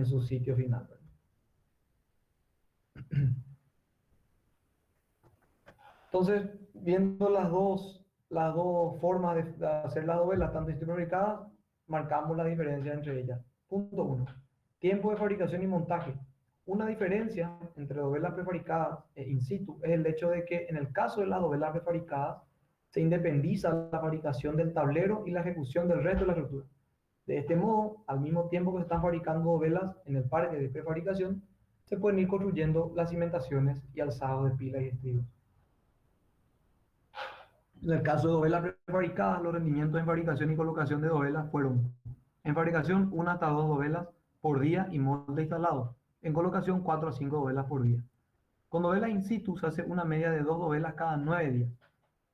su sitio final, ¿verdad? Entonces, viendo las dos formas de hacer las dovelas, tanto fabricadas, marcamos la diferencia entre ellas. Punto 1. Tiempo de fabricación y montaje. Una diferencia entre dovelas prefabricadas e in situ es el hecho de que en el caso de las dovelas prefabricadas se independiza la fabricación del tablero y la ejecución del resto de la estructura. De este modo, al mismo tiempo que se están fabricando dovelas en el parque de prefabricación, se pueden ir construyendo las cimentaciones y alzados de pilas y estribos. En el caso de dovelas prefabricadas, los rendimientos en fabricación y colocación de dovelas fueron: en fabricación, 1 hasta 2 dovelas por día y molde instalado. En colocación, 4 a 5 dovelas por día. Con dovelas in situ se hace una media de 2 dovelas cada 9 días.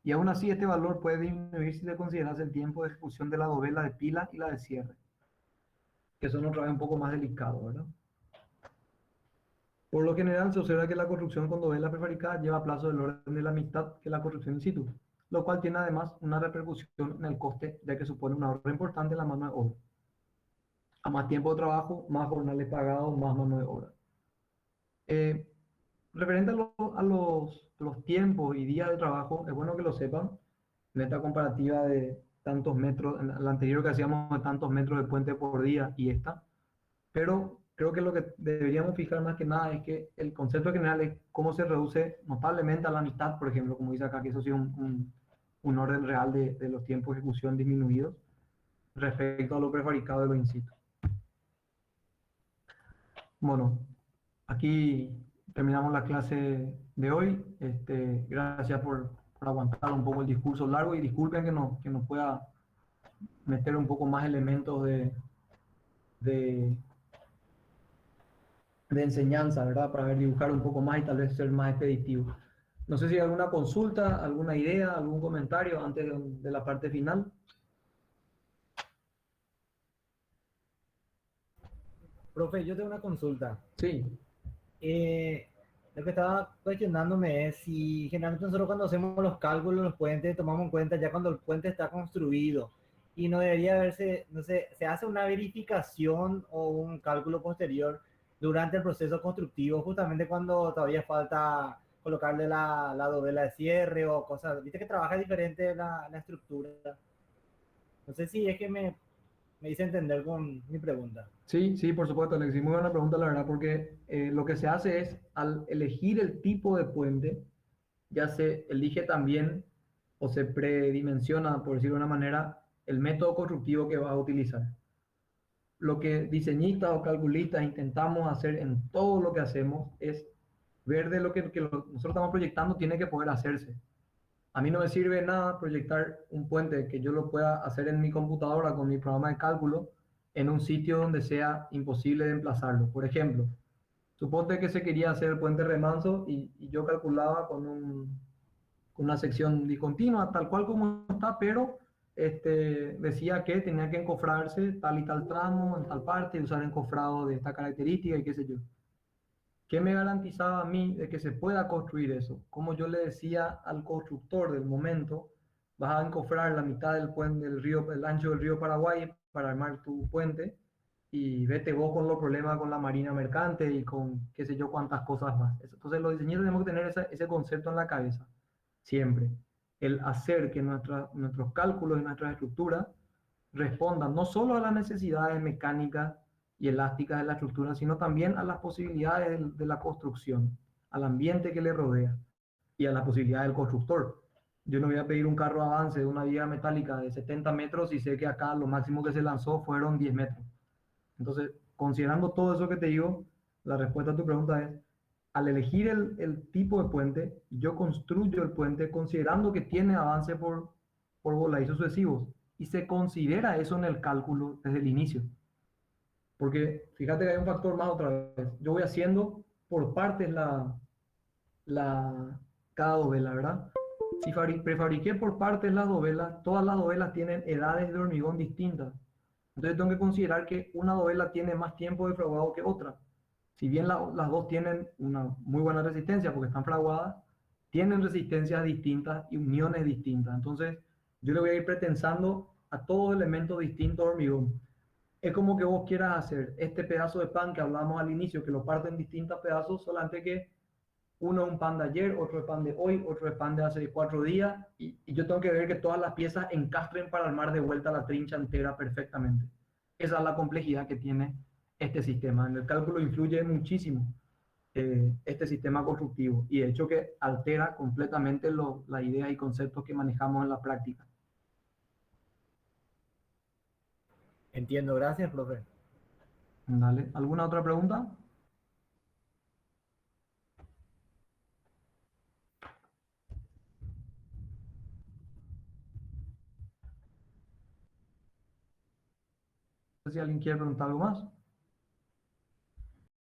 Y aún así este valor puede disminuir si se considerase el tiempo de ejecución de la dovela de pila y la de cierre, que son otra vez un poco más delicados, ¿verdad? Por lo general se observa que la construcción con dovelas prefabricadas lleva plazo del orden de la mitad que la construcción in situ, lo cual tiene además una repercusión en el coste, ya que supone un ahorro importante en la mano de obra. A más tiempo de trabajo, más jornales pagados, más mano de obra. Eh, Referente a los tiempos y días de trabajo, es bueno que lo sepan en esta comparativa de tantos metros, en la anterior que hacíamos de tantos metros de puente por día y esta, pero creo que lo que deberíamos fijar más que nada es que el concepto general es cómo se reduce notablemente a la mitad, por ejemplo, como dice acá, que eso sí es un orden real de los tiempos de ejecución disminuidos respecto a lo prefabricado de lo in situ. Bueno, aquí terminamos la clase de hoy. Gracias por aguantar un poco el discurso largo y disculpen que no pueda meter un poco más elementos de, de enseñanza, ¿verdad? Para ver, dibujar un poco más y tal vez ser más expeditivo. No sé si hay alguna consulta, alguna idea, algún comentario antes de la parte final. Profe, yo tengo una consulta. Sí, Lo que estaba cuestionándome es si generalmente nosotros cuando hacemos los cálculos de los puentes tomamos en cuenta ya cuando el puente está construido y no debería verse, no sé, se hace una verificación o un cálculo posterior durante el proceso constructivo, justamente cuando todavía falta colocarle la dovela de cierre o cosas, viste que trabaja diferente la estructura. No sé si es que me hice entender con mi pregunta. sí, sí, por supuesto, Alexis. Muy buena pregunta, la verdad, porque lo que se hace es, al elegir el tipo de puente, ya se elige también o se predimensiona, por decirlo de una manera, el método constructivo que vas a utilizar. Lo que diseñistas o calculistas intentamos hacer en todo lo que hacemos es ver de lo que nosotros estamos proyectando tiene que poder hacerse. A mí no me sirve nada proyectar un puente que yo lo pueda hacer en mi computadora con mi programa de cálculo en un sitio donde sea imposible de emplazarlo. Por ejemplo, suponte que se quería hacer el puente remanso y yo calculaba con una sección discontinua, tal cual como está, pero decía que tenía que encofrarse tal y tal tramo en tal parte, y usar encofrado de esta característica y qué sé yo. ¿Qué me garantizaba a mí de que se pueda construir eso? Como yo le decía al constructor del momento, vas a encofrar la mitad del puente del río, el ancho del río Paraguay para armar tu puente y vete vos con los problemas con la marina mercante y con qué sé yo cuántas cosas más. Entonces los diseñadores tenemos que tener ese concepto en la cabeza, siempre. El hacer que nuestros cálculos y nuestras estructuras respondan no solo a las necesidades mecánicas y elásticas de la estructura, sino también a las posibilidades de la construcción, al ambiente que le rodea y a las posibilidades del constructor. Yo no voy a pedir un carro avance de una viga metálica de 70 metros y sé que acá lo máximo que se lanzó fueron 10 metros. Entonces, considerando todo eso que te digo, la respuesta a tu pregunta es, al elegir el tipo de puente, yo construyo el puente considerando que tiene avance por voladizos sucesivos y se considera eso en el cálculo desde el inicio. Porque fíjate que hay un factor más otra vez. Yo voy haciendo por partes cada dovela, ¿verdad? Si prefabriqué por partes las dovelas, todas las dovelas tienen edades de hormigón distintas. Entonces tengo que considerar que una dovela tiene más tiempo de fraguado que otra. Si bien las dos tienen una muy buena resistencia porque están fraguadas, tienen resistencias distintas y uniones distintas. Entonces yo le voy a ir pretensando a todos elementos distintos de hormigón. Es como que vos quieras hacer este pedazo de pan que hablamos al inicio, que lo parten en distintos pedazos, solamente que uno es un pan de ayer, otro es pan de hoy, otro es pan de hace 4 días, y yo tengo que ver que todas las piezas encastren para armar de vuelta la trincha entera perfectamente. Esa es la complejidad que tiene este sistema. En el cálculo influye muchísimo este sistema constructivo y de hecho que altera completamente las ideas y conceptos que manejamos en la práctica. Entiendo, gracias, profe. Dale. ¿Alguna otra pregunta? No sé si alguien quiere preguntar algo más.